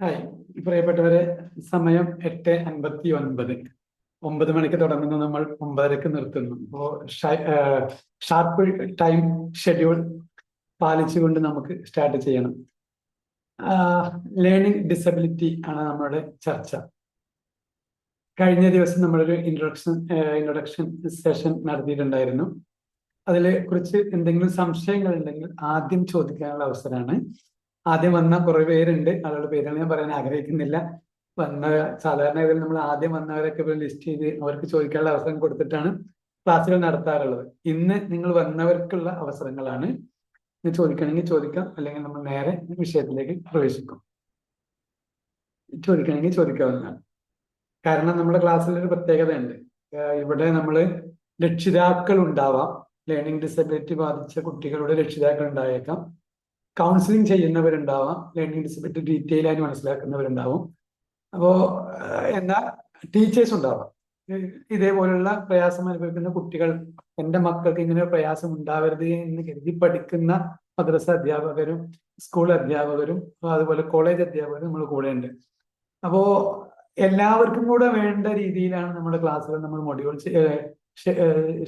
Hi, പ്രിയപ്പെട്ടവരെ. സമയം 8:59. 9 മണിക്ക് തുടങ്ങുന്നു, നമ്മൾ 9:30 നിർത്തുന്നു. അപ്പോൾ ഷാർപ്പ് ടൈം ഷെഡ്യൂൾ പാലിച്ചുകൊണ്ട് നമുക്ക് സ്റ്റാർട്ട് ചെയ്യണം. ലേണിംഗ് ഡിസബിലിറ്റി ആണ് നമ്മുടെ ചർച്ച. കഴിഞ്ഞ ദിവസം നമ്മളൊരു ഇൻട്രൊഡക്ഷൻ സെഷൻ നടത്തിയിട്ടുണ്ടായിരുന്നു. അതിലെ കുറിച്ച് എന്തെങ്കിലും സംശയങ്ങൾ ഉണ്ടെങ്കിൽ ആദ്യം ചോദിക്കാനുള്ള അവസരമാണ്. ആദ്യം വന്ന കുറെ പേരുണ്ട്, ആളുകളുടെ പേരുകൾ ഞാൻ പറയാൻ ആഗ്രഹിക്കുന്നില്ല. സാധാരണ ഇതിൽ നമ്മൾ ആദ്യം വന്നവരൊക്കെ ലിസ്റ്റ് ചെയ്ത് അവർക്ക് ചോദിക്കാനുള്ള അവസരം കൊടുത്തിട്ടാണ് ക്ലാസ്സുകൾ നടത്താറുള്ളത്. ഇന്ന് നിങ്ങൾ വന്നവർക്കുള്ള അവസരങ്ങളാണ്. ചോദിക്കണമെങ്കിൽ ചോദിക്കാം, അല്ലെങ്കിൽ നമ്മൾ നേരെ വിഷയത്തിലേക്ക് പ്രവേശിക്കും. ചോദിക്കണമെങ്കിൽ ചോദിക്കാവുന്നതാണ്. കാരണം നമ്മുടെ ക്ലാസ്സിൽ ഒരു പ്രത്യേകതയുണ്ട്. ഇവിടെ നമ്മൾ രക്ഷിതാക്കൾ ഉണ്ടാവാം, ലേണിംഗ് ഡിസബിലിറ്റി ബാധിച്ച കുട്ടികളുടെ രക്ഷിതാക്കൾ ഉണ്ടായേക്കാം, കൗൺസിലിംഗ് ചെയ്യുന്നവരുണ്ടാവാം, ലേണിംഗ് ഡിസബിലിറ്റി ഡീറ്റെയിൽ ആയി മനസ്സിലാക്കുന്നവരുണ്ടാവും. എന്നാൽ ടീച്ചേഴ്സ് ഉണ്ടാവാം. ഇതേപോലുള്ള പ്രയാസം അനുഭവിക്കുന്ന കുട്ടികൾ, എൻ്റെ മക്കൾക്ക് ഇങ്ങനെ പ്രയാസം ഉണ്ടാവരുത് എന്ന് കരുതി പഠിക്കുന്ന മദ്രസ അധ്യാപകരും സ്കൂൾ അധ്യാപകരും അതുപോലെ കോളേജ് അധ്യാപകരും നമ്മൾ കൂടെ ഉണ്ട്. എല്ലാവർക്കും കൂടെ വേണ്ട രീതിയിലാണ് നമ്മുടെ ക്ലാസ്സുകൾ നമ്മൾ മൊഡ്യൂൾ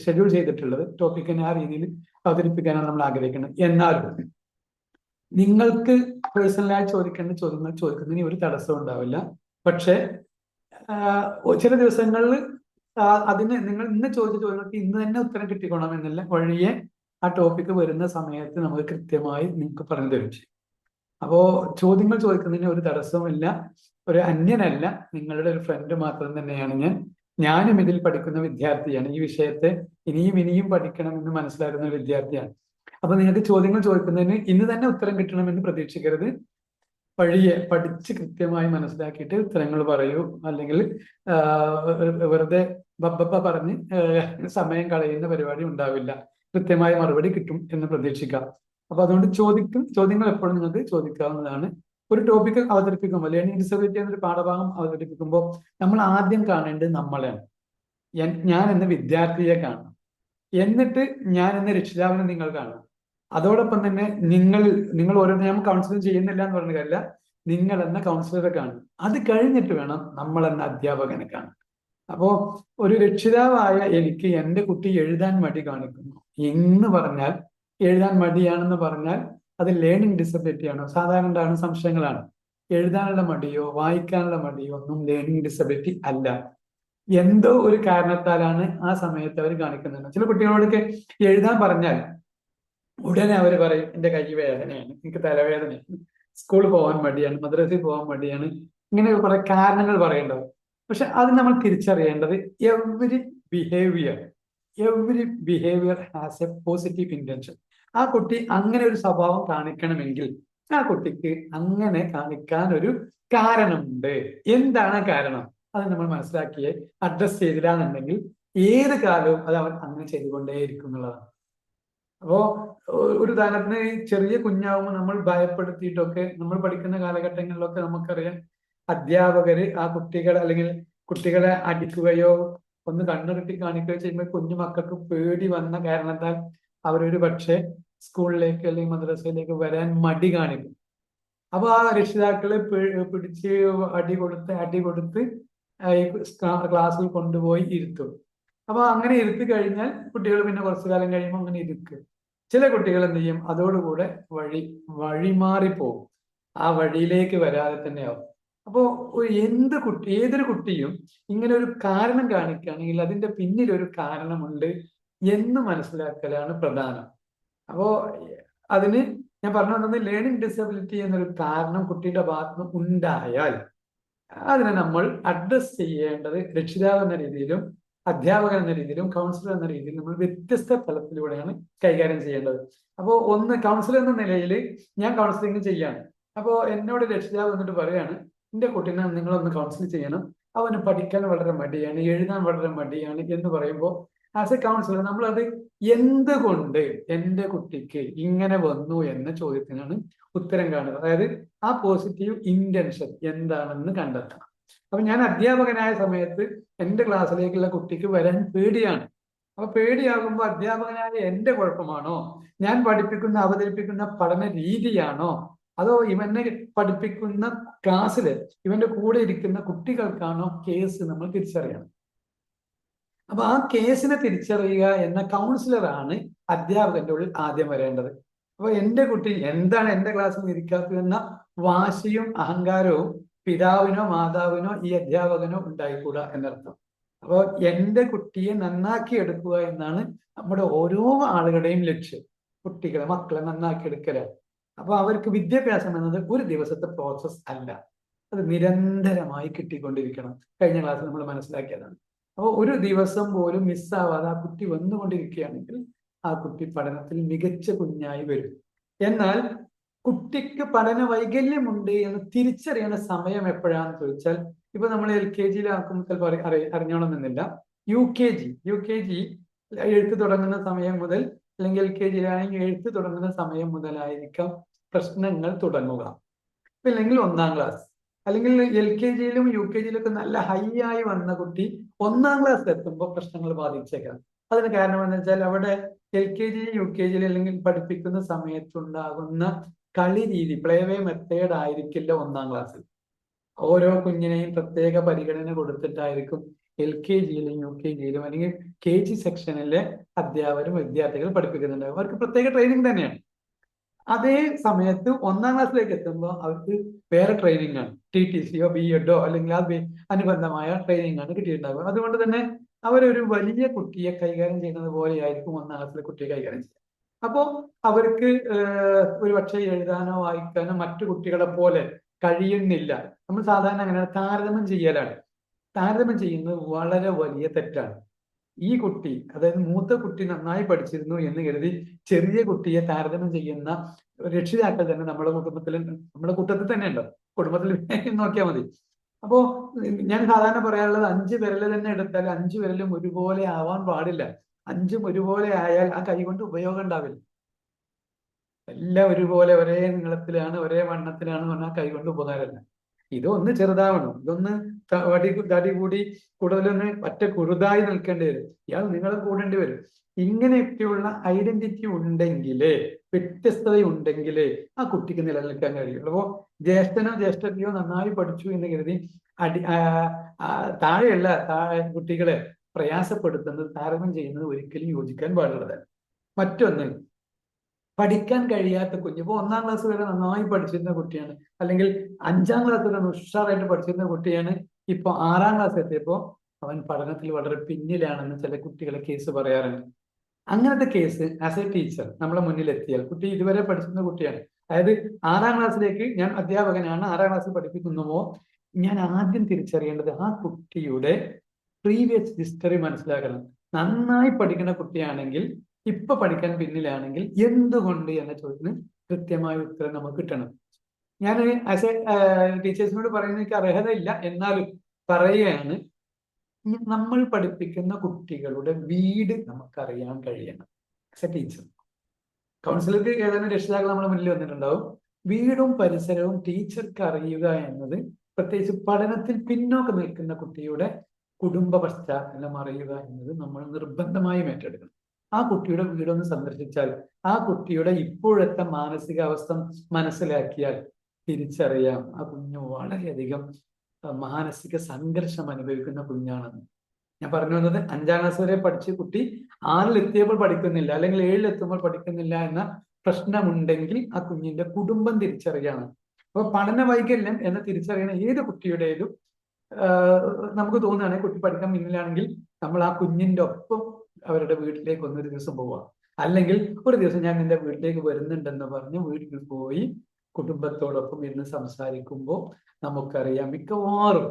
ഷെഡ്യൂൾ ചെയ്തിട്ടുള്ളത്. ടോപ്പിക്കിനെ ആ രീതിയിൽ അവതരിപ്പിക്കാനാണ് നമ്മൾ ആഗ്രഹിക്കുന്നത്. എന്നാലും നിങ്ങൾക്ക് പേഴ്സണലായി ചോദിക്കേണ്ട ചോദ്യങ്ങൾ ചോദിക്കുന്നതിന് ഒരു തടസ്സവും ഉണ്ടാവില്ല. പക്ഷെ ചില ദിവസങ്ങളിൽ അതിന് നിങ്ങൾ ഇന്ന് ചോദിച്ച ചോദ്യങ്ങൾക്ക് ഇന്ന് തന്നെ ഉത്തരം കിട്ടിക്കോണമെന്നില്ല. വഴിയെ ആ ടോപ്പിക്ക് വരുന്ന സമയത്ത് നമുക്ക് കൃത്യമായി നിങ്ങൾക്ക് പറഞ്ഞു തരും ചെയ്യും. ചോദ്യങ്ങൾ ചോദിക്കുന്നതിന് ഒരു തടസ്സവുമില്ല. ഒരു അന്യനല്ല, നിങ്ങളുടെ ഒരു ഫ്രണ്ട് മാത്രം തന്നെയാണ് ഞാനും ഇതിൽ പഠിക്കുന്ന വിദ്യാർത്ഥിയാണ്. ഈ വിഷയത്തെ ഇനിയും പഠിക്കണമെന്ന് മനസ്സിലാക്കുന്ന ഒരു വിദ്യാർത്ഥിയാണ്. നിങ്ങൾക്ക് ചോദ്യങ്ങൾ ചോദിക്കുന്നതിന് ഇന്ന് തന്നെ ഉത്തരം കിട്ടണമെന്ന് പ്രതീക്ഷിക്കരുത്. വഴിയെ പഠിച്ച് കൃത്യമായി മനസ്സിലാക്കിയിട്ട് ഉത്തരങ്ങൾ പറയൂ. അല്ലെങ്കിൽ വെറുതെ ബബ്ബ പറഞ്ഞ് സമയം കളയുന്ന പരിപാടി ഉണ്ടാവില്ല. കൃത്യമായ മറുപടി കിട്ടും എന്ന് പ്രതീക്ഷിക്കാം. അതുകൊണ്ട് ചോദ്യങ്ങൾ എപ്പോഴും നിങ്ങൾക്ക് ചോദിക്കാവുന്നതാണ്. ഒരു ടോപ്പിക്ക് അവതരിപ്പിക്കുമ്പോൾ, ലേണിംഗ് ഡിസബിലിറ്റി എന്നൊരു പാഠഭാഗം അവതരിപ്പിക്കുമ്പോൾ നമ്മൾ ആദ്യം കാണേണ്ടത് നമ്മളെയാണ്. ഞാൻ എന്ന വിദ്യാർത്ഥിയെ കാണണം, എന്നിട്ട് ഞാൻ എന്ന രക്ഷിതാവിനെ നിങ്ങൾ കാണണം. അതോടൊപ്പം തന്നെ നിങ്ങൾ ഓരോ ഞാൻ കൗൺസിലിംഗ് ചെയ്യുന്നില്ല എന്ന് പറഞ്ഞ കാര്യമില്ല, നിങ്ങൾ എന്ന കൗൺസിലറെ കാണും. അത് കഴിഞ്ഞിട്ട് വേണം നമ്മൾ എന്ന അധ്യാപകനെ കാണാൻ. ഒരു രക്ഷിതാവായ എനിക്ക് എൻ്റെ കുട്ടി എഴുതാൻ മടി കാണിക്കുന്നു എന്ന് പറഞ്ഞാൽ, എഴുതാൻ മടിയാണെന്ന് പറഞ്ഞാൽ അത് ലേണിംഗ് ഡിസബിലിറ്റി ആണോ? സാധാരണ ഉണ്ടാകുന്ന സംശയങ്ങളാണ്. എഴുതാനുള്ള മടിയോ വായിക്കാനുള്ള മടിയോ ഒന്നും ലേണിംഗ് ഡിസബിലിറ്റി അല്ല. എന്തോ ഒരു കാരണത്താലാണ് ആ സമയത്ത് അവർ കാണിക്കുന്നത്. ചില കുട്ടികളോടൊക്കെ എഴുതാൻ പറഞ്ഞാൽ ഉടനെ അവർ പറയും, എൻ്റെ കൈ വേദനയാണ്, എനിക്ക് തലവേദനയാണ്, സ്കൂളിൽ പോകാൻ മടിയാണ്, മദ്രസയിൽ പോകാൻ മടിയാണ്, ഇങ്ങനെ കുറെ കാരണങ്ങൾ പറയേണ്ടത്. പക്ഷെ അത് നമ്മൾ തിരിച്ചറിയേണ്ടത് every behaviour has a positive intention. ആ കുട്ടി അങ്ങനെ ഒരു സ്വഭാവം കാണിക്കണമെങ്കിൽ ആ കുട്ടിക്ക് അങ്ങനെ കാണിക്കാൻ ഒരു കാരണമുണ്ട്. എന്താണ് കാരണം? അത് നമ്മൾ മനസ്സിലാക്കിയേ അഡ്രസ് ചെയ്തില്ല എന്നുണ്ടെങ്കിൽ ഏത് കാലവും അത് അവൻ അങ്ങനെ ചെയ്തുകൊണ്ടേയിരിക്കും എന്നുള്ളതാണ്. ഒരു ഉദാഹരണത്തിന്, ചെറിയ കുഞ്ഞാവുമ്പോൾ നമ്മൾ ഭയപ്പെടുത്തിയിട്ടൊക്കെ, നമ്മൾ പഠിക്കുന്ന കാലഘട്ടങ്ങളിലൊക്കെ നമുക്കറിയാം, അധ്യാപകര് ആ കുട്ടികളെ അടിക്കുകയോ ഒന്ന് കണ്ണുരുട്ടി കാണിക്കുകയോ ചെയ്യുമ്പോൾ കുഞ്ഞു മക്കൾക്ക് പേടി വന്ന കാരണത്താൽ അവരൊരു പക്ഷേ സ്കൂളിലേക്ക് അല്ലെങ്കിൽ മദ്രസയിലേക്ക് വരാൻ മടി കാണിക്കും. ആ രക്ഷിതാക്കളെ പിടിച്ച് അടി കൊടുത്ത് ക്ലാസ്സിൽ കൊണ്ടുപോയി ഇരുത്തും. അങ്ങനെ ഇരുത്തി കഴിഞ്ഞാൽ കുട്ടികൾ പിന്നെ കുറച്ചു കാലം കഴിയുമ്പോൾ അങ്ങനെ ഇരിക്കും. ചില കുട്ടികൾ എന്ത് ചെയ്യും? അതോടുകൂടെ വഴിമാറിപ്പോകും, ആ വഴിയിലേക്ക് വരാതെ തന്നെയാവും. ഏതൊരു കുട്ടിയും ഇങ്ങനെ ഒരു കാരണം കാണിക്കുകയാണെങ്കിൽ അതിന്റെ പിന്നിൽ ഒരു കാരണമുണ്ട് എന്ന് മനസ്സിലാക്കലാണ് പ്രധാനം. അതിന് ഞാൻ പറഞ്ഞു വന്നത്, ലേണിംഗ് ഡിസബിലിറ്റി എന്നൊരു കാരണം കുട്ടിയുടെ ഭാഗത്ത് ഉണ്ടായാൽ അതിനെ നമ്മൾ അഡ്രസ് ചെയ്യേണ്ടത് രക്ഷിതാവ് എന്ന രീതിയിലും അധ്യാപകൻ എന്ന രീതിയിലും കൗൺസിലർ എന്ന രീതിയിലും നമ്മൾ വ്യത്യസ്ത തലത്തിലൂടെയാണ് കൈകാര്യം ചെയ്യേണ്ടത്. ഒന്ന്, കൗൺസിലർ എന്ന നിലയിൽ ഞാൻ കൗൺസിലിംഗ് ചെയ്യാണ്. എന്നോട് രക്ഷിതാവ് എന്നിട്ട് പറയാണ്, എൻ്റെ കുട്ടീനെ നിങ്ങളൊന്ന് കൗൺസിലിംഗ് ചെയ്യണം, അവന് പഠിക്കാൻ വളരെ മടിയാണ്, എഴുതാൻ വളരെ മടിയാണ് എന്ന് പറയുമ്പോൾ ആസ് എ കൗൺസിലർ നമ്മളത് എന്തുകൊണ്ട് എൻ്റെ കുട്ടിക്ക് ഇങ്ങനെ വന്നു എന്ന ചോദ്യത്തിനാണ് ഉത്തരം കാണുക. അതായത് ആ പോസിറ്റീവ് ഇന്റൻഷൻ എന്താണെന്ന് കണ്ടെത്തണം. ഞാൻ അധ്യാപകനായ സമയത്ത് എൻ്റെ ക്ലാസ്സിലേക്കുള്ള കുട്ടിക്ക് വരാൻ പേടിയാണ്. പേടിയാകുമ്പോൾ അധ്യാപകനായ എൻ്റെ കുഴപ്പമാണോ, ഞാൻ അവതരിപ്പിക്കുന്ന പഠന രീതിയാണോ, അതോ ഇവനെ പഠിപ്പിക്കുന്ന ക്ലാസ്സിൽ ഇവന്റെ കൂടെ ഇരിക്കുന്ന കുട്ടികൾക്കാണോ കേസ് നമ്മൾ തിരിച്ചറിയണം. അപ്പൊ ആ കേസിനെ തിരിച്ചറിയുക എന്ന കൗൺസിലറാണ് അധ്യാപകന്റെ ഉള്ളിൽ ആദ്യം വരേണ്ടത്. അപ്പൊ എന്റെ കുട്ടി എന്താണ് എന്റെ ക്ലാസ്സിൽ ഇരിക്കാത്തതെന്ന വാശിയും അഹങ്കാരവും പിതാവിനോ മാതാവിനോ ഈ അധ്യാപകനോ ഉണ്ടായിക്കൂടാ എന്നർത്ഥം. അപ്പോൾ എന്റെ കുട്ടിയെ നന്നാക്കി എടുക്കുക എന്നാണ് നമ്മുടെ ഓരോ ആളുകളുടെയും ലക്ഷ്യം. കുട്ടികളെ മക്കളെ നന്നാക്കി എടുക്കലാണ്. അപ്പൊ അവർക്ക് വിദ്യാഭ്യാസം എന്നത് ഒരു ദിവസത്തെ പ്രോസസ് അല്ല, അത് നിരന്തരമായി കിട്ടിക്കൊണ്ടിരിക്കണം. കഴിഞ്ഞ ക്ലാസ്സിൽ നമ്മൾ മനസ്സിലാക്കിയതാണ്. അപ്പോൾ ഒരു ദിവസം പോലും മിസ്സാവാതെ ആ കുട്ടി വന്നുകൊണ്ടിരിക്കുകയാണെങ്കിൽ ആ കുട്ടി പഠനത്തിൽ മികച്ച കുഞ്ഞായി വരും. എന്നാൽ കുട്ടിക്ക് പഠന വൈകല്യമുണ്ട് എന്ന് തിരിച്ചറിയുന്ന സമയം എപ്പോഴാണെന്ന് ചോദിച്ചാൽ, ഇപ്പൊ നമ്മൾ LKG-യിലാക്കുമ്പോൾ ചിലപ്പോൾ അറിഞ്ഞോണമെന്നില്ല. യു കെ ജി എഴുത്ത് തുടങ്ങുന്ന സമയം മുതൽ, അല്ലെങ്കിൽ LKG-യിലാണെങ്കിൽ എഴുത്ത് തുടങ്ങുന്ന സമയം മുതലായിരിക്കാം പ്രശ്നങ്ങൾ തുടങ്ങുക. അല്ലെങ്കിൽ 1-ാം ക്ലാസ്, അല്ലെങ്കിൽ LKG-യിലും UKG-യിലും ഒക്കെ നല്ല ഹൈ ആയി വന്ന കുട്ടി 1-ാം ക്ലാസ്സിൽ എത്തുമ്പോൾ പ്രശ്നങ്ങൾ ബാധിച്ചേക്കാം. അതിന് കാരണം എന്ന് വെച്ചാൽ അവിടെ LKG UKG അല്ലെങ്കിൽ പഠിപ്പിക്കുന്ന സമയത്തുണ്ടാകുന്ന കളി രീതി, പ്ലേവേ മെത്തേഡ് ആയിരിക്കില്ല 1-ാം ക്ലാസ്സിൽ. ഓരോ കുഞ്ഞിനെയും പ്രത്യേക പരിഗണന കൊടുത്തിട്ടായിരിക്കും LKG-യിലും UKG-യിലും അല്ലെങ്കിൽ KG സെക്ഷനിലെ അധ്യാപകരും വിദ്യാർത്ഥികളും പഠിപ്പിക്കുന്നുണ്ട്. അവർക്ക് പ്രത്യേക ട്രെയിനിങ് തന്നെയാണ്. അതേ സമയത്ത് 1-ാം ക്ലാസ്സിലേക്ക് എത്തുമ്പോൾ അവർക്ക് വേറെ ട്രെയിനിങ് ആണ്, TTC-യോ BEd-ഓ അല്ലെങ്കിൽ അനുബന്ധമായ ട്രെയിനിങ് ആണ് കിട്ടിയിട്ടുണ്ടാവുക. അതുകൊണ്ട് തന്നെ അവരൊരു വലിയ കുട്ടിയെ കൈകാര്യം ചെയ്യുന്നത് പോലെയായിരിക്കും 1-ാം ക്ലാസ്സിലെ കുട്ടിയെ കൈകാര്യം ചെയ്യുക. അപ്പോൾ അവർക്ക് ഒരു പക്ഷേ എഴുതാനോ വായിക്കാനോ മറ്റു കുട്ടികളെ പോലെ കഴിയുന്നില്ല. നമ്മൾ സാധാരണ അങ്ങനെ താരതമ്യം ചെയ്യലാണ്. താരതമ്യം ചെയ്യുന്നത് വളരെ വലിയ തെറ്റാണ്. ഈ കുട്ടി, അതായത് മൂത്ത കുട്ടി നന്നായി പഠിച്ചിരുന്നു എന്ന് കരുതി ചെറിയ കുട്ടിയെ താരതമ്യം ചെയ്യുന്ന രക്ഷിതാക്കൾ തന്നെ നമ്മുടെ കൂട്ടത്തിൽ തന്നെ ഉണ്ടോ? കുടുംബത്തിൽ നോക്കിയാൽ മതി. അപ്പോ ഞാൻ സാധാരണ പറയാനുള്ളത് 5 വിരല് തന്നെ എടുത്താൽ 5 വിരലും ഒരുപോലെ ആവാൻ പാടില്ല. 5ഉം ഒരുപോലെ ആയാൽ ആ കൈ കൊണ്ട് ഉപയോഗം ഉണ്ടാവില്ല. എല്ലാം ഒരുപോലെ ഒരേ നീളത്തിലാണ് ഒരേ വണ്ണത്തിലാണ് പറഞ്ഞാൽ കൈ കൊണ്ട് ഉപകാരമില്ല. ഇതൊന്ന് ചെറുതാവണം, ഇതൊന്ന് തടി കൂടി കൂടുതലൊന്ന് ഒറ്റ കുറുതായി നിൽക്കേണ്ടി വരും, ഇയാൾ നീളം കൂടേണ്ടി വരും. ഇങ്ങനെയൊക്കെയുള്ള ഐഡന്റിറ്റി ഉണ്ടെങ്കിലേ, വ്യത്യസ്തത ഉണ്ടെങ്കിലേ ആ കുട്ടിക്ക് നിലനിൽക്കാൻ കഴിയുള്ളൂ. അപ്പോ ജ്യേഷ്ഠനോ ജ്യേഷ്ഠത്തിയോ നന്നായി പഠിച്ചു എന്ന് കരുതി താഴെയുള്ള കുട്ടികളെ പ്രയാസപ്പെടുത്തുന്നത്, താരതമ്യം ചെയ്യുന്നത് ഒരിക്കലും യോജിക്കാൻ പാടുള്ളതല്ല. മറ്റൊന്ന്, പഠിക്കാൻ കഴിയാത്ത കുഞ്ഞ്, ഇപ്പൊ 1-ാം ക്ലാസ് വരെ നന്നായി പഠിച്ചിരുന്ന കുട്ടിയാണ്, അല്ലെങ്കിൽ 5-ാം ക്ലാസ് വരെ ഉഷാറായിട്ട് പഠിച്ചിരുന്ന കുട്ടിയാണ്, ഇപ്പൊ 6-ാം ക്ലാസ് എത്തിയപ്പോ അവൻ പഠനത്തിൽ വളരെ പിന്നിലാണെന്ന് ചില കുട്ടികളെ കേസ് പറയാറുണ്ട്. അങ്ങനത്തെ കേസ് ആസ് എ ടീച്ചർ നമ്മളെ മുന്നിൽ എത്തിയാൽ, കുട്ടി ഇതുവരെ പഠിച്ചിരുന്ന കുട്ടിയാണ്, അതായത് 6-ാം ക്ലാസ്സിലേക്ക് ഞാൻ അധ്യാപകനാണ്, 6-ാം ക്ലാസ്സിൽ പഠിപ്പിക്കുന്നുവോ, ഞാൻ ആദ്യം തിരിച്ചറിയേണ്ടത് ആ കുട്ടിയുടെ പ്രീവിയസ് ഹിസ്റ്ററി മനസ്സിലാക്കണം. നന്നായി പഠിക്കുന്ന കുട്ടിയാണെങ്കിൽ, ഇപ്പൊ പഠിക്കാൻ പിന്നിലാണെങ്കിൽ എന്തുകൊണ്ട് എന്ന ചോദ്യത്തിന് കൃത്യമായ ഉത്തരം നമുക്ക് കിട്ടണം. ഞാൻ ആസ് എ ടീച്ചേഴ്സിനോട് പറയുന്ന എനിക്ക് അർഹതയില്ല, എന്നാലും പറയുകയാണ്, നമ്മൾ പഠിപ്പിക്കുന്ന കുട്ടികളുടെ വീട് നമുക്കറിയാൻ കഴിയണം. ആസ് എ ടീച്ചർ, കൗൺസിലർക്ക് ഏതാനും രക്ഷിതാക്കൾ നമ്മുടെ മുന്നിൽ വന്നിട്ടുണ്ടാവും. വീടും പരിസരവും ടീച്ചർക്ക് അറിയുക എന്നത്, പ്രത്യേകിച്ച് പഠനത്തിൽ പിന്നോക്കം നിൽക്കുന്ന കുട്ടിയുടെ കുടുംബ പശ്ചാത്തലം അറിയുക എന്നത് നമ്മൾ നിർബന്ധമായും ഏറ്റെടുക്കണം. ആ കുട്ടിയുടെ വീടൊന്ന് സന്ദർശിച്ചാൽ, ആ കുട്ടിയുടെ ഇപ്പോഴത്തെ മാനസികാവസ്ഥ മനസ്സിലാക്കിയാൽ തിരിച്ചറിയാം ആ കുഞ്ഞ് വളരെയധികം മാനസിക സംഘർഷം അനുഭവിക്കുന്ന കുഞ്ഞാണെന്ന്. ഞാൻ പറഞ്ഞു വന്നത്, 5-ാം ക്ലാസ് വരെ പഠിച്ച കുട്ടി 6-ൽ എത്തിയപ്പോൾ പഠിക്കുന്നില്ല, അല്ലെങ്കിൽ 7-ൽ എത്തുമ്പോൾ പഠിക്കുന്നില്ല എന്ന പ്രശ്നമുണ്ടെങ്കിൽ ആ കുഞ്ഞിന്റെ കുടുംബം തിരിച്ചറിയാണ്. അപ്പൊ പഠന വൈകല്യം എന്ന് തിരിച്ചറിയുന്ന ഏത് കുട്ടിയുടേതും നമുക്ക് തോന്നുകയാണെങ്കിൽ കുട്ടി പഠിക്കാൻ പിന്നിലാണെങ്കിൽ നമ്മൾ ആ കുഞ്ഞിന്റെ ഒപ്പം അവരുടെ വീട്ടിലേക്ക് ഒന്നൊരു ദിവസം പോവാം, അല്ലെങ്കിൽ ഒരു ദിവസം ഞാൻ നിന്റെ വീട്ടിലേക്ക് വരുന്നുണ്ടെന്ന് പറഞ്ഞ് വീട്ടിൽ പോയി കുടുംബത്തോടൊപ്പം ഇരുന്ന് സംസാരിക്കുമ്പോൾ നമുക്കറിയാം, മിക്കവാറും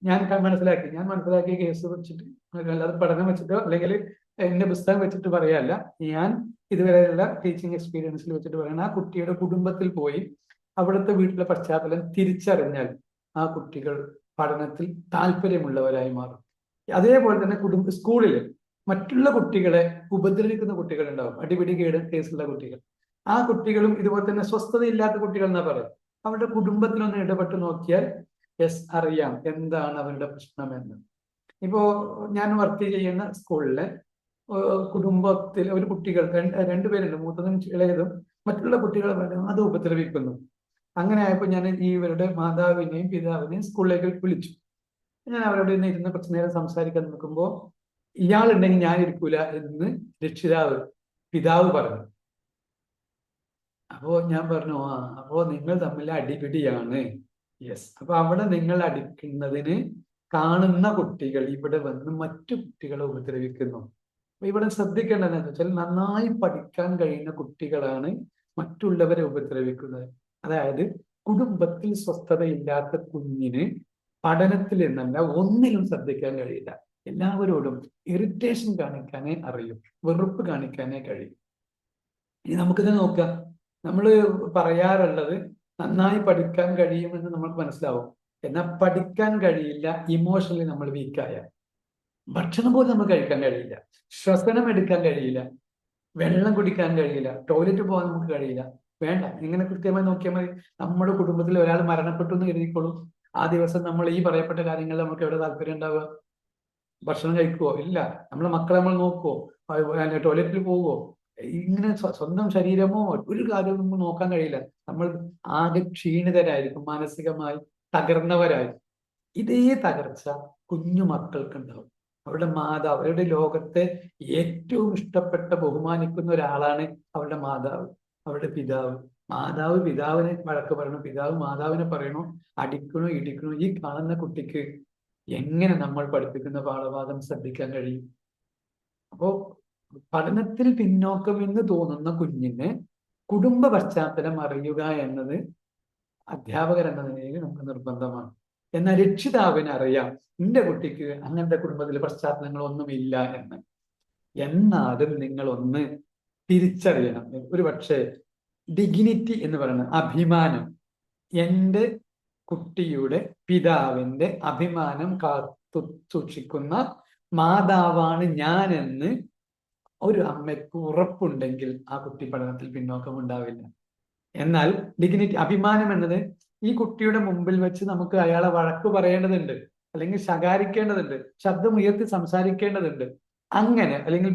ഞാൻ മനസ്സിലാക്കിയ കേസ് വെച്ചിട്ട്, അല്ലാതെ പഠനം വെച്ചിട്ടോ അല്ലെങ്കിൽ എന്റെ പുസ്തകം വെച്ചിട്ട് പറയല്ല, ഞാൻ ഇതുവരെയുള്ള ടീച്ചിങ് എക്സ്പീരിയൻസിൽ വെച്ചിട്ട് പറയണം, ആ കുട്ടിയുടെ കുടുംബത്തിൽ പോയി അവിടുത്തെ വീട്ടിലെ പശ്ചാത്തലം തിരിച്ചറിഞ്ഞാൽ ആ കുട്ടികൾ പഠനത്തിൽ താല്പര്യമുള്ളവരായി മാറും. അതേപോലെ തന്നെ സ്കൂളിൽ മറ്റുള്ള കുട്ടികളെ ഉപദ്രവിക്കുന്ന കുട്ടികൾ ഉണ്ടാവും, അടിപിടി കേസുള്ള കുട്ടികൾ. ആ കുട്ടികളും ഇതുപോലെ തന്നെ സ്വസ്ഥതയില്ലാത്ത കുട്ടികൾ എന്നാ പറയാം. അവരുടെ കുടുംബത്തിലൊന്ന് ഇടപെട്ട് നോക്കിയാൽ അറിയാം എന്താണ് അവരുടെ പ്രശ്നമെന്ന്. ഇപ്പോ ഞാൻ വർക്ക് ചെയ്യുന്ന സ്കൂളിലെ കുടുംബത്തിൽ ഒരു കുട്ടികൾ 2 പേരുണ്ട്, മൂത്തതും ഇളയതും. മറ്റുള്ള കുട്ടികളെ അത് ഉപദ്രവിക്കുന്നു. അങ്ങനെ ആയപ്പോൾ ഞാൻ ഈ ഇവരുടെ മാതാവിനെയും പിതാവിനെയും സ്കൂളിലേക്ക് വിളിച്ചു. ഞാൻ അവരോട് ഇന്ന് ഇരുന്ന് കുറച്ചു നേരം സംസാരിക്കാൻ നിൽക്കുമ്പോൾ ഇയാളുണ്ടെങ്കിൽ ഞാൻ ഇരിക്കൂല എന്ന് പിതാവ് പറഞ്ഞു. അപ്പോ ഞാൻ പറഞ്ഞു, ആ അപ്പോ നിങ്ങൾ തമ്മിൽ അടിപിടിയാണ്. യെസ്. അപ്പൊ അവിടെ നിങ്ങൾ അടിക്കുന്നതിന് കാണുന്ന കുട്ടികൾ ഇവിടെ വന്ന് മറ്റു കുട്ടികളെ ഉപദ്രവിക്കുന്നു. അപ്പൊ ഇവിടെ ശ്രദ്ധിക്കേണ്ടതെന്ന് വെച്ചാൽ നന്നായി പഠിക്കാൻ കഴിയുന്ന കുട്ടികളാണ് മറ്റുള്ളവരെ ഉപദ്രവിക്കുന്നത്. അതായത് കുടുംബത്തിൽ സ്വസ്ഥതയില്ലാത്ത കുഞ്ഞിന് പഠനത്തിൽ എന്നല്ല ഒന്നിലും ശ്രദ്ധിക്കാൻ കഴിയില്ല. എല്ലാവരോടും ഇറിറ്റേഷൻ കാണിക്കാനേ അറിയും, വെറുപ്പ് കാണിക്കാനേ കഴിയും. ഇനി നമുക്കിത് നോക്കാം. നമ്മൾ പറയാറുള്ളത് നന്നായി പഠിക്കാൻ കഴിയുമെന്ന് നമുക്ക് മനസ്സിലാവും. എന്നാൽ പഠിക്കാൻ കഴിയില്ല ഇമോഷണലി നമ്മൾ വീക്കായ. ഭക്ഷണം പോലും നമ്മൾ കഴിക്കാൻ കഴിയില്ല, ശ്വസനം എടുക്കാൻ കഴിയില്ല, വെള്ളം കുടിക്കാൻ കഴിയില്ല, ടോയ്ലറ്റ് പോകാൻ നമുക്ക് കഴിയില്ല. വേണ്ട, ഇങ്ങനെ കൃത്യമായി നോക്കിയാൽ മതി. നമ്മുടെ കുടുംബത്തിൽ ഒരാൾ മരണപ്പെട്ടു എന്ന് കരുതിക്കോളൂ. ആ ദിവസം നമ്മൾ ഈ പറയപ്പെട്ട കാര്യങ്ങളിൽ നമുക്ക് എവിടെ താല്പര്യം ഉണ്ടാവുക? ഭക്ഷണം കഴിക്കുവോ? ഇല്ല. നമ്മളെ മക്കളെ നമ്മൾ നോക്കുവോ? ടോയ്ലറ്റിൽ പോവുമോ? ഇങ്ങനെ സ്വന്തം ശരീരമോ ഒരു കാര്യവും നമുക്ക് നോക്കാൻ കഴിയില്ല. നമ്മൾ ആകെ ക്ഷീണിതരായിരിക്കും, മാനസികമായി തകർന്നവരായി. ഇതേ തകർച്ച കുഞ്ഞു മക്കൾക്കുണ്ടാവും. അവരുടെ മാതാവ്, അവരുടെ ലോകത്തെ ഏറ്റവും ഇഷ്ടപ്പെട്ട ബഹുമാനിക്കുന്ന ഒരാളാണ് അവരുടെ മാതാവ്, അവരുടെ പിതാവ്. മാതാവ് പിതാവിനെ വഴക്ക് പറയണോ, പിതാവ് മാതാവിനെ പറയണോ, അടിക്കണോ ഇടിക്കണോ? ഈ കാണുന്ന കുട്ടിക്ക് എങ്ങനെ നമ്മൾ പഠിപ്പിക്കുന്ന പാഠഭാഗം ശ്രദ്ധിക്കാൻ കഴിയും? അപ്പോ പഠനത്തിൽ പിന്നോക്കം എന്ന് തോന്നുന്ന കുഞ്ഞിന് കുടുംബ പശ്ചാത്തലം അറിയുക എന്നത് അധ്യാപകർ എന്ന നിലയിൽ നമുക്ക് നിർബന്ധമാണ്. എന്നാൽ രക്ഷിതാവിന് അറിയാം എന്റെ കുട്ടിക്ക് അങ്ങനത്തെ കുടുംബത്തിലെ പശ്ചാത്തലങ്ങളൊന്നുമില്ല എന്ന്. എന്നാലും നിങ്ങൾ ഒന്ന് തിരിച്ചറിയണം. ഒരു പക്ഷേ ഡിഗ്നിറ്റി എന്ന് പറയുന്നത് അഭിമാനം, എൻ്റെ കുട്ടിയുടെ പിതാവിന്റെ അഭിമാനം കാത്തു സൂക്ഷിക്കുന്ന മാതാവാണ് ഞാനെന്ന് ഒരു അമ്മയ്ക്ക് ഉറപ്പുണ്ടെങ്കിൽ ആ കുട്ടി പഠനത്തിൽ പിന്നോക്കം ഉണ്ടാവില്ല. എന്നാൽ ഡിഗ്നിറ്റി, അഭിമാനം എന്നത് ഈ കുട്ടിയുടെ മുമ്പിൽ വെച്ച് നമുക്ക് അയാളെ വഴക്ക് പറയേണ്ടതുണ്ട്, അല്ലെങ്കിൽ ശകാരിക്കേണ്ടതുണ്ട്, ശബ്ദം ഉയർത്തി സംസാരിക്കേണ്ടതുണ്ട്. അങ്ങനെ അല്ലെങ്കിൽ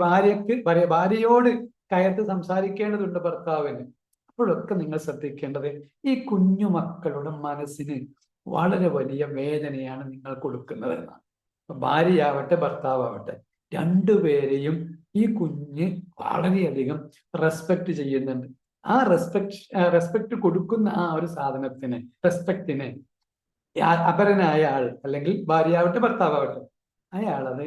ഭാര്യയോട് കയർത്ത് സംസാരിക്കേണ്ടതുണ്ട് ഭർത്താവിന്. അപ്പോഴൊക്കെ നിങ്ങൾ ശ്രദ്ധിക്കേണ്ടത് ഈ കുഞ്ഞു മക്കളുടെ മനസ്സിന് വളരെ വലിയ വേദനയാണ് നിങ്ങൾ കൊടുക്കുന്നത് എന്നാണ്. ഭാര്യയാവട്ടെ ഭർത്താവട്ടെ, രണ്ടുപേരെയും ഈ കുഞ്ഞ് വളരെയധികം റെസ്പെക്ട് ചെയ്യുന്നുണ്ട്. ആ റെസ്പെക്ട് കൊടുക്കുന്ന ആ ഒരു സാധനത്തിന്, റെസ്പെക്റ്റിന് അപരനായ ആൾ, അല്ലെങ്കിൽ ഭാര്യയാവട്ടെ ഭർത്താവട്ടെ, അയാളത്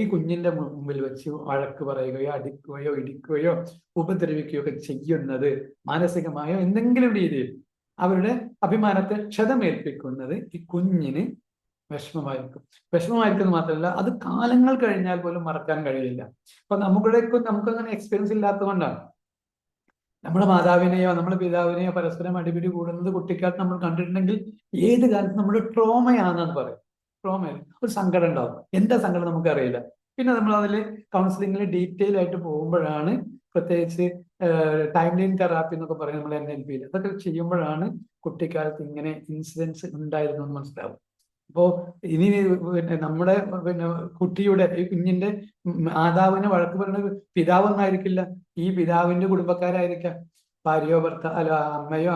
ഈ കുഞ്ഞിന്റെ മുമ്പിൽ വെച്ച് വഴക്ക് പറയുകയോ അടിക്കുകയോ ഇടിക്കുകയോ ഉപദ്രവിക്കുകയോ ഒക്കെ ചെയ്യുന്നത് മാനസികമായോ എന്തെങ്കിലും രീതിയിൽ അവരുടെ അഭിമാനത്തെ ക്ഷതമേൽപ്പിക്കുന്നത് ഈ കുഞ്ഞിന് വിഷമമായിരിക്കുന്നത് മാത്രമല്ല, അത് കാലങ്ങൾ കഴിഞ്ഞാൽ പോലും മറക്കാൻ കഴിയില്ല. അപ്പൊ നമുക്കങ്ങനെ എക്സ്പീരിയൻസ് ഇല്ലാത്തതുകൊണ്ടാണ്. നമ്മുടെ മാതാവിനെയോ നമ്മുടെ പിതാവിനെയോ പരസ്പരം അടിപിടി കൂടുന്നത് കുട്ടിക്കാലത്ത് നമ്മൾ കണ്ടിട്ടുണ്ടെങ്കിൽ ഏത് കാലത്ത് നമ്മുടെ ട്രോമയാണെന്ന് പറയും. ട്രോമയിൽ ഒരു സങ്കടം ഉണ്ടാവും. എന്താ സങ്കടം നമുക്കറിയില്ല. പിന്നെ നമ്മൾ അതിൽ കൗൺസിലിങ്ങിൽ ഡീറ്റെയിൽ ആയിട്ട് പോകുമ്പോഴാണ്, പ്രത്യേകിച്ച് ടൈം ലൈൻ തെറാപ്പി എന്നൊക്കെ പറയും നമ്മൾ NLP-യിൽ, അതൊക്കെ ചെയ്യുമ്പോഴാണ് കുട്ടിക്കാലത്ത് ഇങ്ങനെ ഇൻസിഡൻസ് ഉണ്ടായിരുന്നു എന്ന് മനസ്സിലാവും. അപ്പോ ഇനി നമ്മുടെ കുട്ടിയുടെ ഈ കുഞ്ഞിന്റെ മാതാവിനെ വഴക്ക് പറയുന്നത് പിതാവൊന്നായിരിക്കില്ല, ഈ പിതാവിന്റെ കുടുംബക്കാരായിരിക്കാം. ഭാര്യയോ അല്ല അമ്മയോ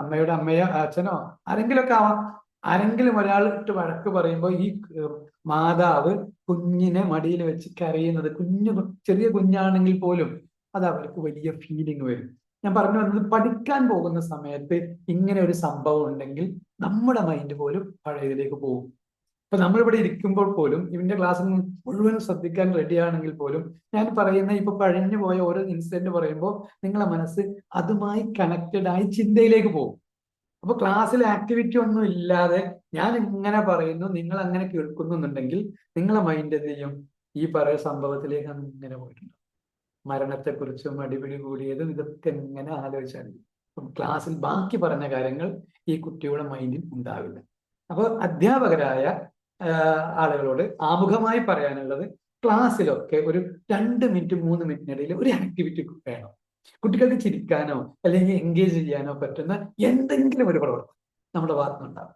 അമ്മയുടെ അമ്മയോ അച്ഛനോ ആരെങ്കിലുമൊക്കെ ആവാം. ആരെങ്കിലും ഒരാളിട്ട് വഴക്ക് പറയുമ്പോൾ ഈ മാതാവ് കുഞ്ഞിനെ മടിയിൽ വെച്ച് കരയുന്നത്, ചെറിയ കുഞ്ഞാണെങ്കിൽ പോലും അത് അവർക്ക് വലിയ ഫീലിംഗ് വരും. ഞാൻ പറഞ്ഞു വന്നത്, പഠിക്കാൻ പോകുന്ന സമയത്ത് ഇങ്ങനെ ഒരു സംഭവം ഉണ്ടെങ്കിൽ നമ്മുടെ മൈൻഡ് പോലും പഴയതിലേക്ക് പോകും. ഇപ്പൊ നമ്മളിവിടെ ഇരിക്കുമ്പോൾ പോലും ഇവന്റെ ക്ലാസ്സിൽ മുഴുവൻ ശ്രദ്ധിക്കാൻ റെഡിയാണെങ്കിൽ പോലും ഞാൻ പറയുന്ന ഇപ്പൊ കഴിഞ്ഞു പോയ ഓരോ ഇൻസിഡന്റ് പറയുമ്പോൾ നിങ്ങളെ മനസ്സ് അതുമായി കണക്റ്റഡ് ആയി ചിന്തയിലേക്ക് പോകും. അപ്പൊ ക്ലാസ്സിൽ ആക്ടിവിറ്റി ഒന്നും ഇല്ലാതെ ഞാൻ ഇങ്ങനെ പറയുന്നു, നിങ്ങൾ അങ്ങനെ കേൾക്കുന്നുണ്ടെങ്കിൽ നിങ്ങളെ മൈൻഡ് എന്ത് ചെയ്യും? ഈ പറയുന്ന സംഭവത്തിലേക്ക് ഇങ്ങനെ പോയിട്ടുണ്ട്. മരണത്തെക്കുറിച്ചും അടിപിടി കൂടിയതും ഇതൊക്കെ എങ്ങനെ ആലോചിച്ചാൽ ക്ലാസ്സിൽ ബാക്കി പറഞ്ഞ കാര്യങ്ങൾ ഈ കുട്ടിയുടെ മൈൻഡിൽ ഉണ്ടാവില്ല. അപ്പോൾ അധ്യാപകരായ ആളുകളോട് ആമുഖമായി പറയാനുള്ളത്, ക്ലാസ്സിലൊക്കെ ഒരു 2 മിനിറ്റ് 3 മിനിറ്റിനിടയിൽ ഒരു ആക്ടിവിറ്റി വേണം. കുട്ടികൾക്ക് ചിരിക്കാനോ അല്ലെങ്കിൽ എൻഗേജ് ചെയ്യാനോ പറ്റുന്ന എന്തെങ്കിലും ഒരു പ്രവർത്തനം നമ്മുടെ ഭാഗത്തുനിന്നുണ്ടാവും.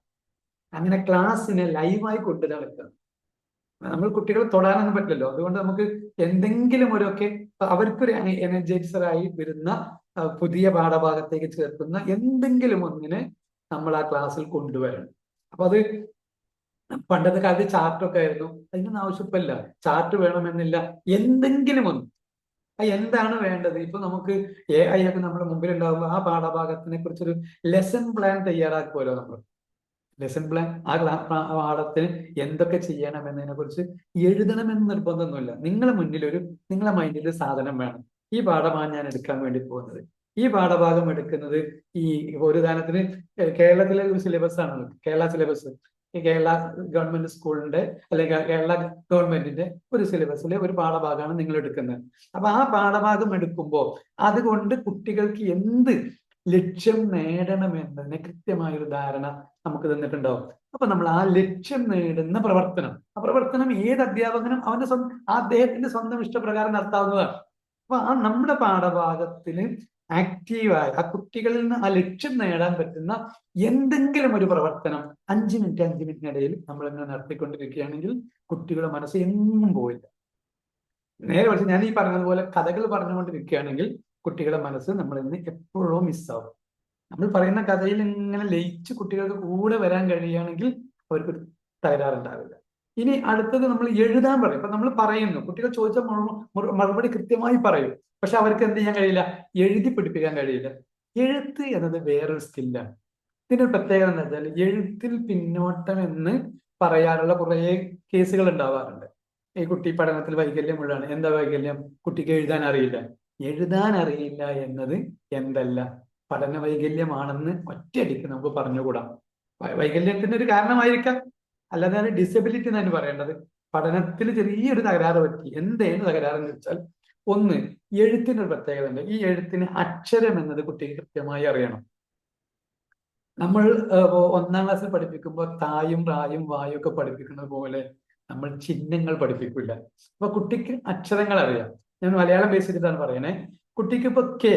അങ്ങനെ ക്ലാസ്സിനെ ലൈവായി കൊണ്ടു നടക്കുക. നമ്മൾ കുട്ടികളെ തൊടാനൊന്നും പറ്റില്ലല്ലോ. അതുകൊണ്ട് നമുക്ക് എന്തെങ്കിലും അവർക്കൊരു എനർജൈസറായി വരുന്ന പുതിയ പാഠഭാഗത്തേക്ക് ചേർക്കുന്ന എന്തെങ്കിലും ഒന്നിനെ നമ്മൾ ആ ക്ലാസ്സിൽ കൊണ്ടുവരണം. അപ്പൊ അത് പണ്ടത്തെ കാലത്ത് ചാർട്ടൊക്കെ ആയിരുന്നു, അതിനൊന്നും ആവശ്യമില്ല, ചാർട്ട് വേണമെന്നില്ല, എന്തെങ്കിലും ഒന്ന്. എന്താണ് വേണ്ടത്? ഇപ്പൊ നമുക്ക് AI ഒക്കെ നമ്മുടെ മുമ്പിൽ ഉണ്ടാകുമ്പോൾ ആ പാഠഭാഗത്തിനെ കുറിച്ചൊരു ലെസൺ പ്ലാൻ തയ്യാറാക്കുമല്ലോ നമ്മൾ. ലെസൺ പ്ലാൻ പാഠത്തിന് എന്തൊക്കെ ചെയ്യണം എന്നതിനെ കുറിച്ച് എഴുതണമെന്ന് നിർബന്ധമൊന്നുമില്ല. നിങ്ങളെ മൈൻഡിൽ ഒരു സാധനം വേണം. ഈ പാഠമാണ് ഞാൻ എടുക്കാൻ വേണ്ടി പോകുന്നത്. ഈ പാഠഭാഗം എടുക്കുന്നത് ഈ ഒരു ഉദാഹരണത്തിന് കേരളത്തിലെ ഒരു സിലബസ് ആണ്, കേരള സിലബസ്. ഈ കേരള ഗവൺമെന്റ് സ്കൂളിന്റെ അല്ലെങ്കിൽ കേരള ഗവൺമെന്റിന്റെ ഒരു സിലബസിലെ ഒരു പാഠഭാഗമാണ് നിങ്ങൾ എടുക്കുന്നത്. അപ്പൊ ആ പാഠഭാഗം എടുക്കുമ്പോൾ അതുകൊണ്ട് കുട്ടികൾക്ക് എന്ത് ലക്ഷ്യം നേടണമെന്നതിന് കൃത്യമായൊരു ധാരണ നമുക്ക് തന്നിട്ടുണ്ടാവും. അപ്പൊ നമ്മൾ ആ ലക്ഷ്യം നേടുന്ന പ്രവർത്തനം, ആ പ്രവർത്തനം ഏത് അധ്യാപകനും അവന്റെ അദ്ദേഹത്തിന്റെ സ്വന്തം ഇഷ്ടപ്രകാരം നടത്താവുന്നതാണ്. അപ്പൊ ആ നമ്മുടെ പാഠഭാഗത്തിന് ആക്റ്റീവായ ആ കുട്ടികളിൽ നിന്ന് ആ ലക്ഷ്യം നേടാൻ പറ്റുന്ന എന്തെങ്കിലും ഒരു പ്രവർത്തനം 5 മിനിറ്റിനിടയിൽ നമ്മൾ ഇങ്ങനെ നടത്തിക്കൊണ്ടിരിക്കുകയാണെങ്കിൽ കുട്ടികളുടെ മനസ്സ് എങ്ങും പോയില്ല. നേരെ പക്ഷെ ഞാൻ ഈ പറഞ്ഞതുപോലെ കഥകൾ പറഞ്ഞുകൊണ്ടിരിക്കുകയാണെങ്കിൽ കുട്ടികളുടെ മനസ്സ് നമ്മൾ ഇന്ന് എപ്പോഴും മിസ്സാവും. നമ്മൾ പറയുന്ന കഥയിൽ ഇങ്ങനെ ലയിച്ച് കുട്ടികൾക്ക് കൂടെ വരാൻ കഴിയുകയാണെങ്കിൽ അവർക്ക് തകരാറുണ്ടാവില്ല. ഇനി അടുത്തത് നമ്മൾ എഴുതാൻ പറയും. ഇപ്പൊ നമ്മൾ പറയുന്നു, കുട്ടികൾ ചോദിച്ച മറുപടി കൃത്യമായി പറയും, പക്ഷെ അവർക്ക് എന്ത് ചെയ്യാൻ കഴിയില്ല, എഴുതി പിടിപ്പിക്കാൻ കഴിയില്ല. എഴുത്ത് എന്നത് വേറൊരു സ്കില്ലാണ്. ഇതിന്റെ പ്രത്യേകത എന്താ വെച്ചാൽ എഴുത്തിൽ പിന്നോട്ടം എന്ന് പറയാനുള്ള കുറേ കേസുകൾ ഉണ്ടാവാറുണ്ട്. ഈ കുട്ടി പഠനത്തിൽ വൈകല്യമുള്ളതാണ്. എന്താ വൈകല്യം? കുട്ടിക്ക് എഴുതാൻ അറിയില്ല. എഴുതാൻ അറിയില്ല എന്നത് എന്തല്ല, പഠന വൈകല്യമാണെന്ന് ഒറ്റയടിക്ക് നമുക്ക് പറഞ്ഞുകൂടാം. വൈകല്യത്തിന്റെ ഒരു കാരണമായിരിക്കാം, അല്ലാതെ അത് ഡിസബിലിറ്റി എന്നാണ് പറയേണ്ടത്. പഠനത്തിൽ ചെറിയൊരു തകരാറ് പറ്റി. എന്തേന്ന് തകരാറെന്ന് വെച്ചാൽ, ഒന്ന്, എഴുത്തിന് ഒരു പ്രത്യേകത ഉണ്ട്. ഈ എഴുത്തിന് അക്ഷരം എന്നത് കുട്ടിക്ക് കൃത്യമായി അറിയണം. നമ്മൾ 1ാം ക്ലാസ്സിൽ പഠിപ്പിക്കുമ്പോൾ തായും റായും വായും ഒക്കെ പഠിപ്പിക്കുന്നത് പോലെ നമ്മൾ ചിഹ്നങ്ങൾ പഠിപ്പിക്കില്ല. അപ്പൊ കുട്ടിക്ക് അക്ഷരങ്ങൾ അറിയാം. ഞാൻ മലയാളം ബേസ് ചെയ്തിട്ടാണ് പറയണേ. കുട്ടിക്ക് ഇപ്പൊ കെ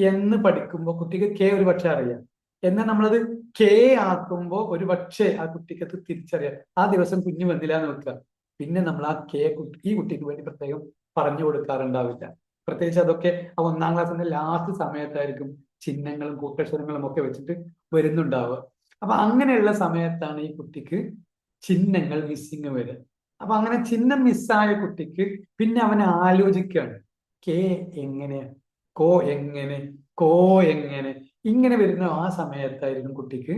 എന്ന് പഠിക്കുമ്പോൾ കുട്ടിക്ക് കെ ഒരു പക്ഷെ അറിയാം. എന്നാൽ നമ്മളത് കെ ആക്കുമ്പോൾ ഒരു പക്ഷേ ആ കുട്ടിക്ക് അത് തിരിച്ചറിയാം. ആ ദിവസം കുഞ്ഞു വന്നില്ല എന്ന് വെക്കുക, പിന്നെ നമ്മൾ ആ കെ ഈ കുട്ടിക്ക് വേണ്ടി പ്രത്യേകം പറഞ്ഞു കൊടുക്കാറുണ്ടാവില്ല. പ്രത്യേകിച്ച് അതൊക്കെ ആ 1ാം ക്ലാസ്സിന്റെ ലാസ്റ്റ് സമയത്തായിരിക്കും ചിഹ്നങ്ങളും കൂട്ടക്ഷരങ്ങളും ഒക്കെ വെച്ചിട്ട് വരുന്നുണ്ടാവുക. അപ്പൊ അങ്ങനെയുള്ള സമയത്താണ് ഈ കുട്ടിക്ക് ചിഹ്നങ്ങൾ മിസ്സിങ് വരിക. അപ്പൊ അങ്ങനെ ചിഹ്നം മിസ്സായ കുട്ടിക്ക് പിന്നെ അവനെ ആലോചിക്കുകയാണ്, കെ എങ്ങനെ, കോ എങ്ങനെ, കോ എങ്ങനെ, ഇങ്ങനെ വരുന്ന ആ സമയത്തായിരിക്കും കുട്ടിക്ക്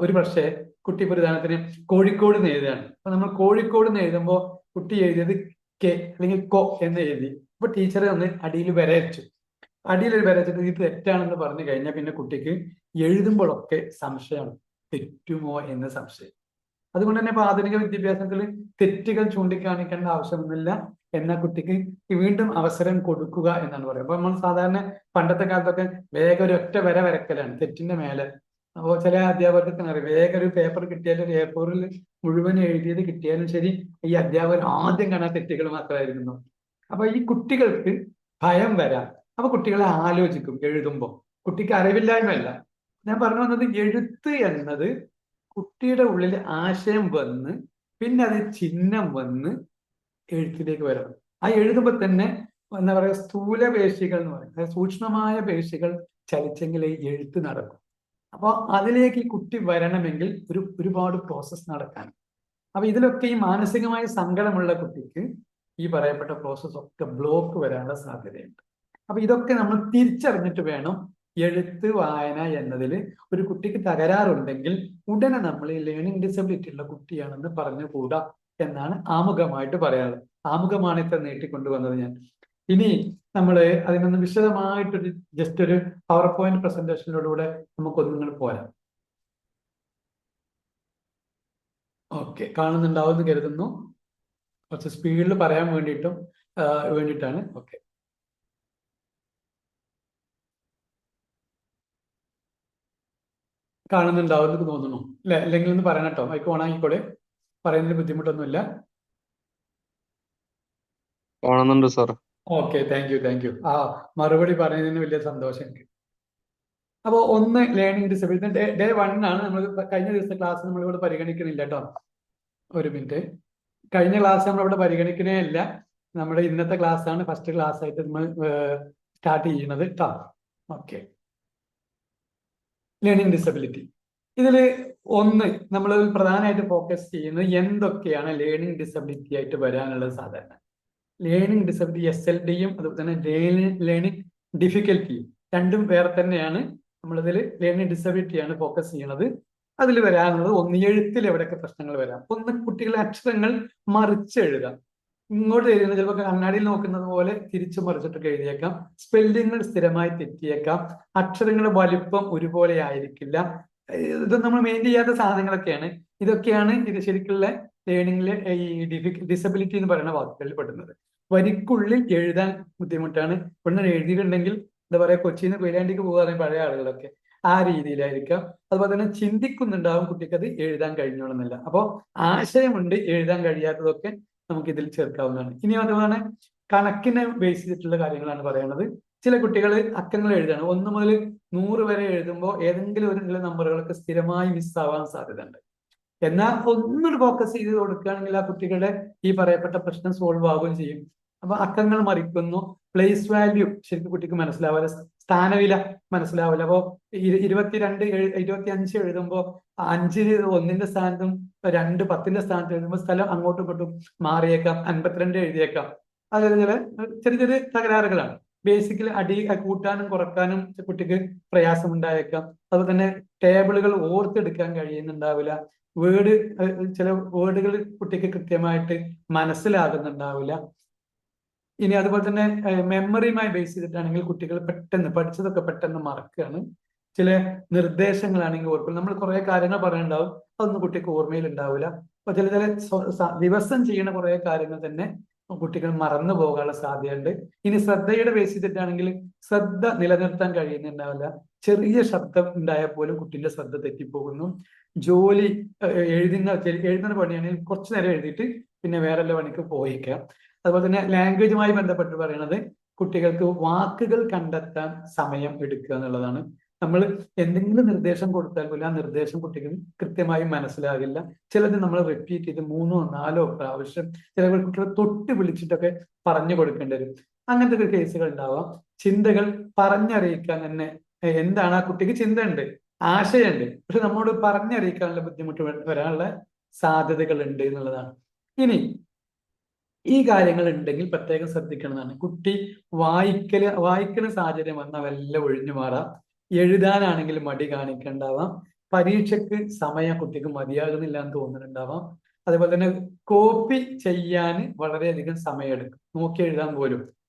ഒരു പക്ഷേ കുട്ടി ഒരു ഉദാഹരണത്തിന് കോഴിക്കോട് എന്ന് എഴുതുകയാണ്. അപ്പൊ നമ്മൾ കോഴിക്കോട് എന്ന് എഴുതുമ്പോൾ കുട്ടി എഴുതിയത് കെ അല്ലെങ്കിൽ കോ എന്ന് എഴുതി. അപ്പൊ ടീച്ചർ ഒന്ന് അടിയിൽ വരച്ചു, അടിയിൽ വരച്ചിട്ട് ഇത് തെറ്റാണെന്ന് പറഞ്ഞു കഴിഞ്ഞാൽ പിന്നെ കുട്ടിക്ക് എഴുതുമ്പോഴൊക്കെ സംശയമാണ്, തെറ്റുമോ എന്ന് സംശയം. അതുകൊണ്ട് തന്നെ ഇപ്പൊ ആധുനിക വിദ്യാഭ്യാസത്തിൽ തെറ്റുകൾ ചൂണ്ടിക്കാണിക്കേണ്ട ആവശ്യമൊന്നുമില്ല. എന്നാൽ കുട്ടിക്ക് വീണ്ടും അവസരം കൊടുക്കുക എന്നാണ് പറയുന്നത്. അപ്പൊ നമ്മൾ സാധാരണ പണ്ടത്തെ കാലത്തൊക്കെ വേഗം ഒരു ഒറ്റ വര വരക്കലാണ് തെറ്റിന്റെ മേലെ. അപ്പോൾ ചില അധ്യാപകർക്ക് അറിയാം, വേഗം ഒരു പേപ്പർ കിട്ടിയാലും ഒരു A4 മുഴുവൻ എഴുതിയത് കിട്ടിയാലും ശരി, ഈ അധ്യാപകർ ആദ്യം കാണാൻ തെറ്റുകൾ മാത്രമായിരുന്നു. അപ്പൊ ഈ കുട്ടികൾക്ക് ഭയം വരാം. അപ്പൊ കുട്ടികളെ ആലോചിക്കും എഴുതുമ്പോൾ. കുട്ടിക്ക് അറിവില്ലായ്മയല്ല. ഞാൻ പറഞ്ഞു വന്നത്, എഴുത്ത് എന്നത് കുട്ടിയുടെ ഉള്ളിൽ ആശയം വന്ന് പിന്നെ അത് ചിഹ്നം വന്ന് എഴുത്തിലേക്ക് വരണം. ആ എഴുതുമ്പോൾ തന്നെ എന്താ പറയുക, സ്ഥൂല പേശികൾ എന്ന് പറയും, അതായത് സൂക്ഷ്മമായ പേശികൾ ചലിച്ചെങ്കിലേ എഴുത്ത് നടക്കും. അപ്പോൾ അതിലേക്ക് ഈ കുട്ടി വരണമെങ്കിൽ ഒരുപാട് പ്രോസസ്സ് നടക്കാൻ. അപ്പൊ ഇതിലൊക്കെ ഈ മാനസികമായ സങ്കടമുള്ള കുട്ടിക്ക് ഈ പറയപ്പെട്ട പ്രോസസ്സ് ഒക്കെ ബ്ലോക്ക് വരാനുള്ള സാധ്യതയുണ്ട്. അപ്പൊ ഇതൊക്കെ നമ്മൾ തിരിച്ചറിഞ്ഞിട്ട് വേണം എഴുത്ത് വായന എന്നതിൽ ഒരു കുട്ടിക്ക് തകരാറുണ്ടെങ്കിൽ ഉടനെ നമ്മൾ ഈ ലേണിംഗ് ഡിസബിലിറ്റി ഉള്ള കുട്ടിയാണെന്ന് പറഞ്ഞുകൂടാ എന്നാണ് ആമുഖമായിട്ട് പറയാനുള്ളത്. ആമുഖമാണ് ഇത്ര നീട്ടിക്കൊണ്ടുവന്നത് ഞാൻ. ഇനി നമ്മൾ അതിനൊന്ന് വിശദമായിട്ടൊരു ജസ്റ്റ് ഒരു പവർ പോയിന്റ് പ്രസന്റേഷനിലൂടെ നമുക്കൊന്നും പോരാം. ഓക്കെ, കാണുന്നുണ്ടാവും എന്ന് കരുതുന്നു. കുറച്ച് സ്പീഡിൽ പറയാൻ വേണ്ടിയിട്ടാണ്. ഓക്കെ, കാണുന്നുണ്ടാവും എന്ന് തോന്നുന്നു അല്ലെ? അല്ലെങ്കിൽ ഒന്ന് പറയണം കേട്ടോ, മൈക്ക് ഓണാക്കിക്കോളെ. പറയുന്നതിന് ബുദ്ധിമുട്ടൊന്നുമില്ല. കാണുന്നുണ്ട് സാർ. Okay, thank you. ആ മറുപടി പറയുന്നതിന് വലിയ സന്തോഷം എനിക്ക്. അപ്പോൾ ഒന്ന്, ലേണിംഗ് ഡിസബിലിറ്റി ഡേ 1 ആണ്. നമ്മൾ കഴിഞ്ഞ ദിവസത്തെ ക്ലാസ് നമ്മളിവിടെ പരിഗണിക്കണില്ല കേട്ടോ. ഒരു മിനിറ്റ്. കഴിഞ്ഞ ക്ലാസ് നമ്മളിവിടെ പരിഗണിക്കണേ ഇല്ല. നമ്മുടെ ഇന്നത്തെ ക്ലാസ് ആണ് ഫസ്റ്റ് ക്ലാസ് ആയിട്ട് നമ്മൾ സ്റ്റാർട്ട് ചെയ്യുന്നത് കേട്ടോ. Okay, learning disability. ഇതിൽ ഒന്ന് നമ്മൾ പ്രധാനമായിട്ട് ഫോക്കസ് ചെയ്യുന്നത് എന്തൊക്കെയാണ് ലേണിംഗ് ഡിസബിലിറ്റി ആയിട്ട് വരാനുള്ളത്. സാധാരണ ലേണിംഗ് ഡിസബിലിറ്റി SLDയും അതുപോലെ തന്നെ ലേണിംഗ് ഡിഫിക്കൽറ്റിയും രണ്ടും വേറെ തന്നെയാണ്. നമ്മളിതിൽ ലേണിംഗ് ഡിസബിലിറ്റിയാണ് ഫോക്കസ് ചെയ്യുന്നത്. അതിൽ വരാനുള്ളത് ഒന്ന്, എഴുത്തിൽ എവിടെയൊക്കെ പ്രശ്നങ്ങൾ വരാം. ഒന്ന്, കുട്ടികളെ അക്ഷരങ്ങൾ മറിച്ചെഴുതാം. ഇങ്ങോട്ട് എഴുതുന്ന ചിലപ്പോൾ കണ്ണാടിയിൽ നോക്കുന്നത് പോലെ തിരിച്ചു മറിച്ചിട്ടൊക്കെ എഴുതിയേക്കാം. സ്പെല്ലിങ്ങൾ സ്ഥിരമായി തെറ്റിയേക്കാം. അക്ഷരങ്ങളുടെ വലിപ്പം ഒരുപോലെ ആയിരിക്കില്ല. ഇത് നമ്മൾ മെയിൻ ചെയ്യാത്ത സാധനങ്ങളൊക്കെയാണ്. ഇതൊക്കെയാണ് ഇത് ശരിക്കുള്ള ലേണിംഗിലെ ഈ ഡിസബിലിറ്റി എന്ന് പറയുന്ന വാക്കുകളിൽ പെടുന്നത്. വരിക്കുള്ളിൽ എഴുതാൻ ബുദ്ധിമുട്ടാണ്. പെണ്ണ് എഴുതിയിട്ടുണ്ടെങ്കിൽ എന്താ പറയാ, കൊച്ചിയിൽ നിന്ന് കൊയിലാണ്ടിക്ക് പോകാറുണ്ട് പഴയ ആളുകളൊക്കെ, ആ രീതിയിലായിരിക്കാം. അതുപോലെ തന്നെ ചിന്തിക്കുന്നുണ്ടാവും കുട്ടിക്ക് അത് എഴുതാൻ കഴിഞ്ഞോണമെന്നില്ല. അപ്പോൾ ആശയമുണ്ട്, എഴുതാൻ കഴിയാത്തതൊക്കെ നമുക്ക് ഇതിൽ ചേർക്കാവുന്നതാണ്. ഇനി അതുപോലെ കണക്കിനെ ബേസ് ചെയ്തിട്ടുള്ള കാര്യങ്ങളാണ് പറയുന്നത്. ചില കുട്ടികൾ അക്കങ്ങൾ എഴുതാണ് 1 മുതൽ 100 വരെ എഴുതുമ്പോൾ ഏതെങ്കിലും ഒരു ചില നമ്പറുകൾക്ക് സ്ഥിരമായി മിസ്സാവാൻ സാധ്യതയുണ്ട്. എന്നാൽ ഒന്നുകൂടി ഫോക്കസ് ചെയ്ത് കൊടുക്കുകയാണെങ്കിൽ ആ കുട്ടികളുടെ ഈ പറയപ്പെട്ട പ്രശ്നം സോൾവ് ആവുകയും ചെയ്യും. അപ്പൊ അക്കങ്ങൾ മറിക്കുന്നു, പ്ലേസ് വാല്യൂ ശരിക്കും കുട്ടിക്ക് മനസ്സിലാവില്ല, സ്ഥാനവില മനസ്സിലാവില്ല. അപ്പോ 22 25 എഴുതുമ്പോൾ 5 1ന്റെ സ്ഥാനത്തും 2 10ന്റെ സ്ഥാനത്ത് എഴുതുമ്പോൾ സ്ഥലം അങ്ങോട്ടും ഇങ്ങോട്ടും മാറിയേക്കാം, 52 എഴുതിയേക്കാം. അതായത് ചെറിയ ചെറിയ തകരാറുകളാണ്. ബേസിക്കലി കൂട്ടാനും കുറക്കാനും കുട്ടിക്ക് പ്രയാസം ഉണ്ടായേക്കാം. അതുപോലെ തന്നെ ടേബിളുകൾ ഓർത്തെടുക്കാൻ കഴിയുന്നുണ്ടാവില്ല. ചില വേർഡുകൾ കുട്ടിക്ക് കൃത്യമായിട്ട് മനസ്സിലാകുന്നുണ്ടാവില്ല. ഇനി അതുപോലെ തന്നെ മെമ്മറിയുമായി ബേസ് ചെയ്തിട്ടാണെങ്കിൽ കുട്ടികൾ പെട്ടെന്ന് പഠിച്ചതൊക്കെ പെട്ടെന്ന് മറക്കുകയാണ്. ചില നിർദ്ദേശങ്ങളാണെങ്കിൽ ഓർക്കും. നമ്മൾ കുറെ കാര്യങ്ങൾ പറയുന്നുണ്ടാവും, അതൊന്നും കുട്ടിക്ക് ഓർമ്മയിൽ ഉണ്ടാവില്ല. അപ്പൊ ചില ദിവസം ചെയ്യുന്ന കുറെ കാര്യങ്ങൾ തന്നെ കുട്ടികൾ മറന്നു പോകാനുള്ള സാധ്യതയുണ്ട്. ഇനി ശ്രദ്ധയുടെ ബേസ് ചെയ്തിട്ടാണെങ്കിൽ ശ്രദ്ധ നിലനിർത്താൻ കഴിയുന്നുണ്ടാവില്ല. ചെറിയ ശബ്ദം ഉണ്ടായാൽ പോലും കുട്ടിന്റെ ശ്രദ്ധ തെറ്റിപ്പോകുന്നു. ജോലി എഴുതുന്ന പണിയാണെങ്കിൽ കുറച്ചു നേരം എഴുതിയിട്ട് പിന്നെ വേറെ പണിക്ക് പോയിക്കാം. അതുപോലെ തന്നെ ലാംഗ്വേജുമായി ബന്ധപ്പെട്ട് പറയുന്നത് കുട്ടികൾക്ക് വാക്കുകൾ കണ്ടെത്താൻ സമയം എടുക്കുക എന്നുള്ളതാണ്. നമ്മൾ എന്തെങ്കിലും നിർദ്ദേശം കൊടുത്താൽ പോലും ആ നിർദ്ദേശം കുട്ടികൾ കൃത്യമായി മനസ്സിലാകില്ല. ചിലത് നമ്മൾ റിപ്പീറ്റ് ചെയ്ത് 3ഓ 4ഓ പ്രാവശ്യം ചില കുട്ടികളെ തൊട്ട് വിളിച്ചിട്ടൊക്കെ പറഞ്ഞു കൊടുക്കേണ്ടി വരും. അങ്ങനത്തെ ഒരു കേസുകൾ ഉണ്ടാവാം. ചിന്തകൾ പറഞ്ഞറിയിക്കാൻ തന്നെ എന്താണ് ആ കുട്ടിക്ക് ചിന്തയുണ്ട്, ആശയമുണ്ട്, പക്ഷെ നമ്മോട് പറഞ്ഞറിയിക്കാനുള്ള ബുദ്ധിമുട്ട് വരാനുള്ള സാധ്യതകൾ ഉണ്ട് എന്നുള്ളതാണ്. ഇനി ഈ കാര്യങ്ങൾ ഉണ്ടെങ്കിൽ പ്രത്യേകം ശ്രദ്ധിക്കണമെന്നാണ്. കുട്ടി വായിക്കുന്ന സാഹചര്യം വന്നാൽ വല്ല ഒഴിഞ്ഞു മാറാം. എഴുതാനാണെങ്കിൽ മടി കാണിക്കണ്ടാവാം. പരീക്ഷയ്ക്ക് സമയം കുട്ടിക്ക് മതിയാകുന്നില്ല എന്ന് തോന്നുന്നുണ്ടാവാം. അതുപോലെ തന്നെ കോപ്പി ചെയ്യാൻ വളരെയധികം സമയമെടുക്കും, നോക്കി എഴുതാൻ പോലും.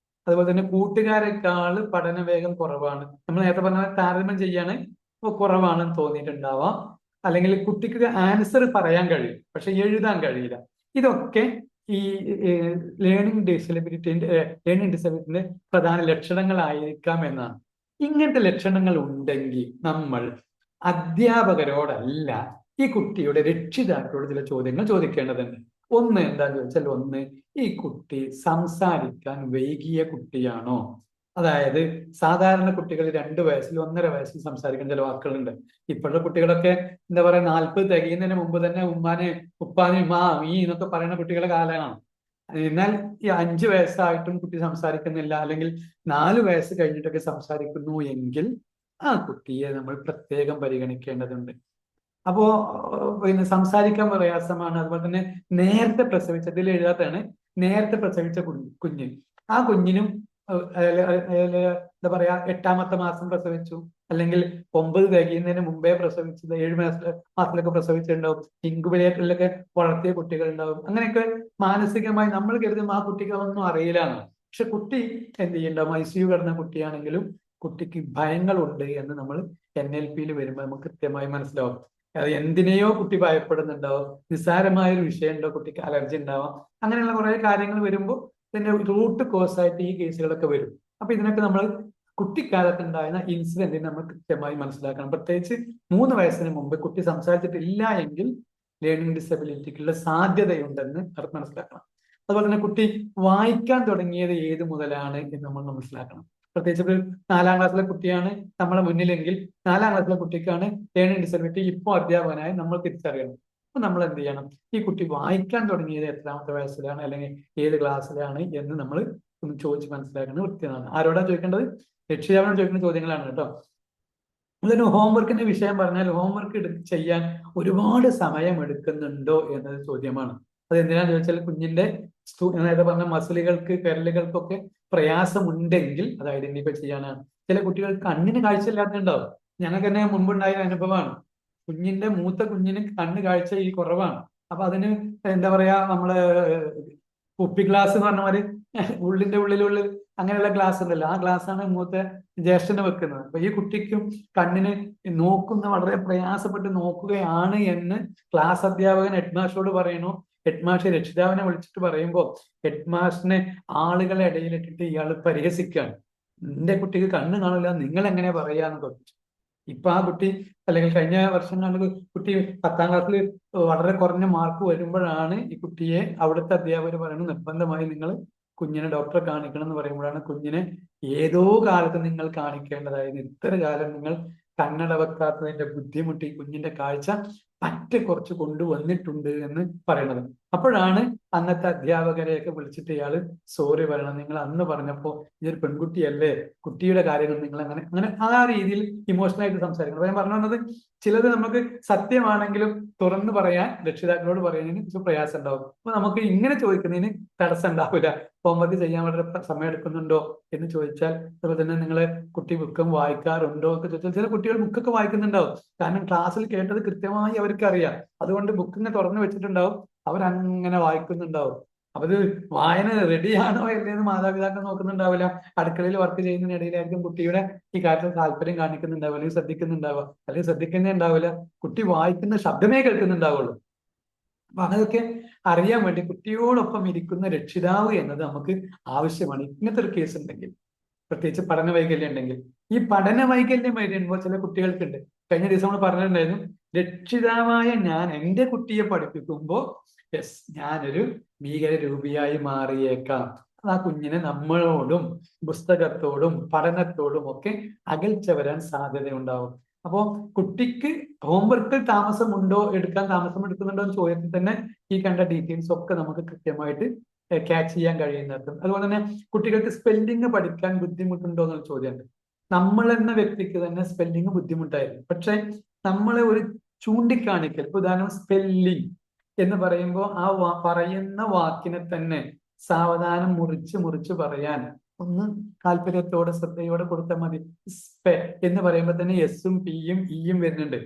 അതുപോലെ തന്നെ കൂട്ടുകാരെക്കാൾ പഠന വേഗം കുറവാണ്. നമ്മൾ നേരത്തെ പറഞ്ഞ താരതമ്യം ചെയ്യാണ് കുറവാണെന്ന് തോന്നിയിട്ടുണ്ടാവാം. അല്ലെങ്കിൽ കുട്ടിക്ക് ആൻസർ പറയാൻ കഴിയും, പക്ഷെ എഴുതാൻ കഴിയില്ല. ഇതൊക്കെ ഈ ലേണിംഗ് ഡിസബിലിറ്റിന്റെ പ്രധാന ലക്ഷണങ്ങളായിരിക്കാം എന്നാണ്. ഇങ്ങനത്തെ ലക്ഷണങ്ങൾ ഉണ്ടെങ്കിൽ നമ്മൾ അധ്യാപകരോടല്ല ഈ കുട്ടിയുടെ രക്ഷിതാക്കളോട് ചില ചോദ്യങ്ങൾ ചോദിക്കേണ്ടതുണ്ട്. ഒന്ന് എന്താന്ന് ചോദിച്ചാൽ, ഒന്ന്, ഈ കുട്ടി സംസാരിക്കാൻ വൈകിയ കുട്ടിയാണോ? അതായത് സാധാരണ കുട്ടികൾ 2 വയസ്സിൽ 1.5 വയസ്സിൽ സംസാരിക്കുന്ന ചില വാക്കുകളുണ്ട്. ഇപ്പോഴത്തെ കുട്ടികളൊക്കെ എന്താ പറയാ 40 തികയുന്നതിന് മുമ്പ് തന്നെ ഉമ്മാനെ ഉപ്പാനെ മാ മീ എന്നൊക്കെ പറയുന്ന കുട്ടികളുടെ കാലമാണ്. എന്നാൽ ഈ 5 വയസ്സായിട്ടും കുട്ടി സംസാരിക്കുന്നില്ല, അല്ലെങ്കിൽ 4 വയസ്സ് കഴിഞ്ഞിട്ടൊക്കെ സംസാരിക്കുന്നു എങ്കിൽ ആ കുട്ടിയെ നമ്മൾ പ്രത്യേകം പരിഗണിക്കേണ്ടതുണ്ട്. അപ്പോ പിന്നെ സംസാരിക്കാൻ പ്രയാസമാണ്. അതുപോലെ തന്നെ നേരത്തെ പ്രസവിച്ച, ഇതിൽ എഴുതാത്തതാണ്, നേരത്തെ പ്രസവിച്ച കുഞ്ഞ്, ആ കുഞ്ഞിനും എന്താ പറയാ 8ാമത്തെ മാസം പ്രസവിച്ചു, അല്ലെങ്കിൽ 9 തികയുന്നതിന് മുമ്പേ പ്രസവിച്ചത്, 7 മാസത്തിലൊക്കെ പ്രസവിച്ചിട്ടുണ്ടാവും, ഇൻക്യുബേറ്ററിലൊക്കെ വളർത്തിയ കുട്ടികൾ ഉണ്ടാവും. അങ്ങനെയൊക്കെ മാനസികമായി നമ്മൾ കരുതും ആ കുട്ടിക്ക് അതൊന്നും അറിയില്ലാന്ന്. പക്ഷെ കുട്ടി എന്ത് ചെയ്യണ്ടാവും, ICU കിടന്ന കുട്ടിയാണെങ്കിലും കുട്ടിക്ക് ഭയങ്ങളുണ്ട് എന്ന് നമ്മൾ NLPയിൽ വരുമ്പോൾ നമുക്ക് കൃത്യമായി മനസ്സിലാവും. അത് എന്തിനെയോ കുട്ടി ഭയപ്പെടുന്നുണ്ടാവും, നിസ്സാരമായൊരു വിഷയം ഉണ്ടോ, കുട്ടിക്ക് അലർജി ഉണ്ടാവാം. അങ്ങനെയുള്ള കുറെ കാര്യങ്ങൾ വരുമ്പോൾ ഇതിന്റെ റൂട്ട് കോസ് ആയിട്ട് ഈ കേസുകളൊക്കെ വരും. അപ്പൊ ഇതിനൊക്കെ നമ്മൾ കുട്ടിക്കാലത്ത് ഉണ്ടായിരുന്ന ഇൻസിഡന്റ് നമ്മൾ കൃത്യമായി മനസ്സിലാക്കണം. പ്രത്യേകിച്ച് 3 വയസ്സിന് മുമ്പ് കുട്ടി സംസാരിച്ചിട്ടില്ല എങ്കിൽ ലേണിംഗ് ഡിസബിലിറ്റിക്കുള്ള സാധ്യതയുണ്ടെന്ന് മനസ്സിലാക്കണം. അതുപോലെ തന്നെ കുട്ടി വായിക്കാൻ തുടങ്ങിയത് ഏത് മുതലാണ് എന്ന് നമ്മൾ മനസ്സിലാക്കണം. പ്രത്യേകിച്ച് ഒരു 4ാം ക്ലാസ്സിലെ കുട്ടിയാണ് നമ്മളെ മുന്നിലെങ്കിൽ 4ാം ക്ലാസ്സിലെ കുട്ടിക്കാണ് ലേണിംഗ് ഡിസബിലിറ്റി ഇപ്പോൾ അധ്യാപകനായി നമ്മൾ തിരിച്ചറിയണം. അപ്പൊ നമ്മൾ എന്ത് ചെയ്യണം, ഈ കുട്ടി വായിക്കാൻ തുടങ്ങിയത് എത്രാമത്തെ വയസ്സിലാണ് അല്ലെങ്കിൽ ഏത് ക്ലാസ്സിലാണ് എന്ന് നമ്മൾ ഒന്ന് ചോദിച്ച് മനസ്സിലാക്കുന്നത് വൃത്തിയാണ്. ആരോടാ ചോദിക്കേണ്ടത്? രക്ഷിതാവിനോട് ചോദിക്കുന്ന ചോദ്യങ്ങളാണ് കേട്ടോ. അതിന് ഹോംവർക്കിന്റെ വിഷയം പറഞ്ഞാൽ ഹോംവർക്ക് ചെയ്യാൻ ഒരുപാട് സമയം എടുക്കുന്നുണ്ടോ എന്നത് ചോദ്യമാണ്. അത് എന്തിനാന്ന് ചോദിച്ചാൽ കുഞ്ഞിന്റെ നേരത്തെ പറഞ്ഞ മസിലുകൾക്ക് കരലുകൾക്കൊക്കെ പ്രയാസമുണ്ടെങ്കിൽ അത് ഐഡന്റിഫൈ ചെയ്യാനാണ്. ചില കുട്ടികൾ കണ്ണിന് കാഴ്ചയില്ലാത്തതുണ്ടാവും. ഞങ്ങൾക്ക് തന്നെ മുൻപുണ്ടായ അനുഭവമാണ്. മൂത്ത കുഞ്ഞിന് കണ്ണ് കാഴ്ച കുറവാണ്. അപ്പൊ അതിന് എന്താ പറയാ, നമ്മള് കുപ്പി ഗ്ലാസ് എന്ന് പറഞ്ഞ മാതിരി ഉള്ളിന്റെ ഉള്ളിൽ അങ്ങനെയുള്ള ഗ്ലാസ് ഉണ്ടല്ലോ, ആ ഗ്ലാസ്സാണ് മൂത്ത ജ്യേഷ്ഠന് വെക്കുന്നത്. അപ്പൊ ഈ കുട്ടിക്കും കണ്ണിന് വളരെ പ്രയാസപ്പെട്ട് നോക്കുകയാണ് എന്ന് ക്ലാസ് അധ്യാപകൻ ഹെഡ്മാസ്റ്ററോട് പറയണു. ഹെഡ്മാസ്റ്റർ രക്ഷിതാവിനെ വിളിച്ചിട്ട് പറയുമ്പോൾ ഹെഡ്മാസ്റ്ററിനെ ആളുകളെ ഇടയിലിട്ടിട്ട് ഇയാൾ പരിഹസിക്കുകയാണ്. എന്റെ കുട്ടിക്ക് കണ്ണ് കാണില്ല, നിങ്ങൾ എങ്ങനെ പറയാന്ന് തോന്നിച്ചു. ഇപ്പൊ ആ കുട്ടി, അല്ലെങ്കിൽ കഴിഞ്ഞ വർഷങ്ങളിൽ കുട്ടി 10ാം ക്ലാസ്സിൽ വളരെ കുറഞ്ഞ മാർക്ക് വരുമ്പോഴാണ് ഈ കുട്ടിയെ അവിടുത്തെ അധ്യാപകർ പറയുന്നത് നിർബന്ധമായി നിങ്ങൾ കുഞ്ഞിനെ ഡോക്ടറെ കാണിക്കണം എന്ന് പറയുമ്പോഴാണ് കുഞ്ഞിനെ ഏതോ കാലത്ത് നിങ്ങൾ കാണിക്കേണ്ടതായിരുന്നു. ഇത്ര കാലം നിങ്ങൾ കണ്ണട വെക്കാത്തതിന്റെ ബുദ്ധിമുട്ട് ഈ കുഞ്ഞിന്റെ കാഴ്ച കുറച്ച് കൊണ്ടുവന്നിട്ടുണ്ട് എന്ന് പറയുന്നത്. അപ്പോഴാണ് അന്നത്തെ അധ്യാപകരെയൊക്കെ വിളിച്ചിട്ട് ഇയാള് സോറി പറയണം, നിങ്ങൾ അന്ന് പറഞ്ഞപ്പോ ഈ ഒരു പെൺകുട്ടിയല്ലേ, കുട്ടിയുടെ കാര്യങ്ങൾ നിങ്ങൾ അങ്ങനെ അങ്ങനെ ആ രീതിയിൽ ഇമോഷണൽ ആയിട്ട് സംസാരിക്കണം. അപ്പൊ ഞാൻ പറഞ്ഞു വന്നത്, ചിലത് നമുക്ക് സത്യമാണെങ്കിലും തുറന്നു പറയാൻ രക്ഷിതാക്കളോട് പറയുന്നതിന് പ്രയാസം ഉണ്ടാവും. അപ്പൊ നമുക്ക് ഇങ്ങനെ ചോദിക്കുന്നതിന് തടസ്സം ഉണ്ടാവില്ല. ഹോംവർക്ക് ചെയ്യാൻ വളരെ സമയം എടുക്കുന്നുണ്ടോ എന്ന് ചോദിച്ചാൽ, അതുപോലെ തന്നെ നിങ്ങളെ കുട്ടി ബുക്കും വായിക്കാറുണ്ടോ ഒക്കെ ചോദിച്ചാൽ, ചില കുട്ടികൾ ബുക്കൊക്കെ വായിക്കുന്നുണ്ടാവും. കാരണം ക്ലാസ്സിൽ കേട്ടത് കൃത്യമായി അവർക്ക് അറിയാം. അതുകൊണ്ട് ബുക്കിനെ തുറന്നു വെച്ചിട്ടുണ്ടാവും, അവരങ്ങനെ വായിക്കുന്നുണ്ടാവും. അപ്പൊ ഇത് വായന റെഡിയാണോ അല്ലേന്ന് മാതാപിതാക്കൾ നോക്കുന്നുണ്ടാവില്ല. അടുക്കളയിൽ വർക്ക് ചെയ്യുന്നതിനിടയിലായിരിക്കും കുട്ടിയുടെ ഈ കാര്യത്തിൽ താല്പര്യം കാണിക്കുന്നുണ്ടാവുക, അല്ലെങ്കിൽ ശ്രദ്ധിക്കുന്നുണ്ടാവുക, അല്ലെങ്കിൽ ശ്രദ്ധിക്കുന്നേ ഉണ്ടാവില്ല. കുട്ടി വായിക്കുന്ന ശബ്ദമേ കേൾക്കുന്നുണ്ടാവുള്ളൂ. അപ്പൊ അതൊക്കെ അറിയാൻ വേണ്ടി കുട്ടിയോടൊപ്പം ഇരിക്കുന്ന രക്ഷിതാവ് എന്നത് നമുക്ക് ആവശ്യമാണ്. ഇങ്ങനത്തെ ഒരു കേസ് ഉണ്ടെങ്കിൽ, പ്രത്യേകിച്ച് പഠന വൈകല്യം ഉണ്ടെങ്കിൽ. ഈ പഠന വൈകല്യം വരുമ്പോൾ ചില കുട്ടികൾക്കുണ്ട്. കഴിഞ്ഞ ദിവസം നമ്മൾ പറഞ്ഞിട്ടുണ്ടായിരുന്നു, രക്ഷിതാവായ ഞാൻ എൻ്റെ കുട്ടിയെ പഠിപ്പിക്കുമ്പോൾ ഞാനൊരു ഭീകര രൂപിയായി മാറിയേക്കാം. ആ കുഞ്ഞിനെ നമ്മളോടും പുസ്തകത്തോടും പഠനത്തോടും ഒക്കെ അകൽച്ച വരാൻ സാധ്യതയുണ്ടാവും. അപ്പോ കുട്ടിക്ക് ഹോംവർക്കിൽ എടുക്കാൻ താമസം എടുക്കുന്നുണ്ടോ എന്ന് ചോദ്യത്തിൽ തന്നെ ഈ കണ്ട ഡീറ്റെയിൽസ് ഒക്കെ നമുക്ക് കൃത്യമായിട്ട് ക്യാച്ച് ചെയ്യാൻ കഴിയുന്നത്. അതുപോലെ തന്നെ കുട്ടികൾക്ക് സ്പെല്ലിംഗ് പഠിക്കാൻ ബുദ്ധിമുട്ടുണ്ടോ എന്നുള്ള ചോദ്യമുണ്ട്. നമ്മൾ എന്ന വ്യക്തിക്ക് തന്നെ സ്പെല്ലിംഗ് ബുദ്ധിമുട്ടായിരുന്നു. പക്ഷെ നമ്മളെ ഒരു ചൂണ്ടിക്കാണിക്കൽ, ഉദാഹരണം സ്പെല്ലിംഗ് എന്ന് പറയുമ്പോൾ ആ പറയുന്ന വാക്കിനെ തന്നെ സാവധാനം മുറിച്ച് പറയാൻ ഒന്ന് താല്പര്യത്തോടെ ശ്രദ്ധയോടെ കൊടുത്താൽ മതി. സ്പെ എന്ന് പറയുമ്പോൾ തന്നെ എസും പിയും ഇയും വരുന്നുണ്ട്.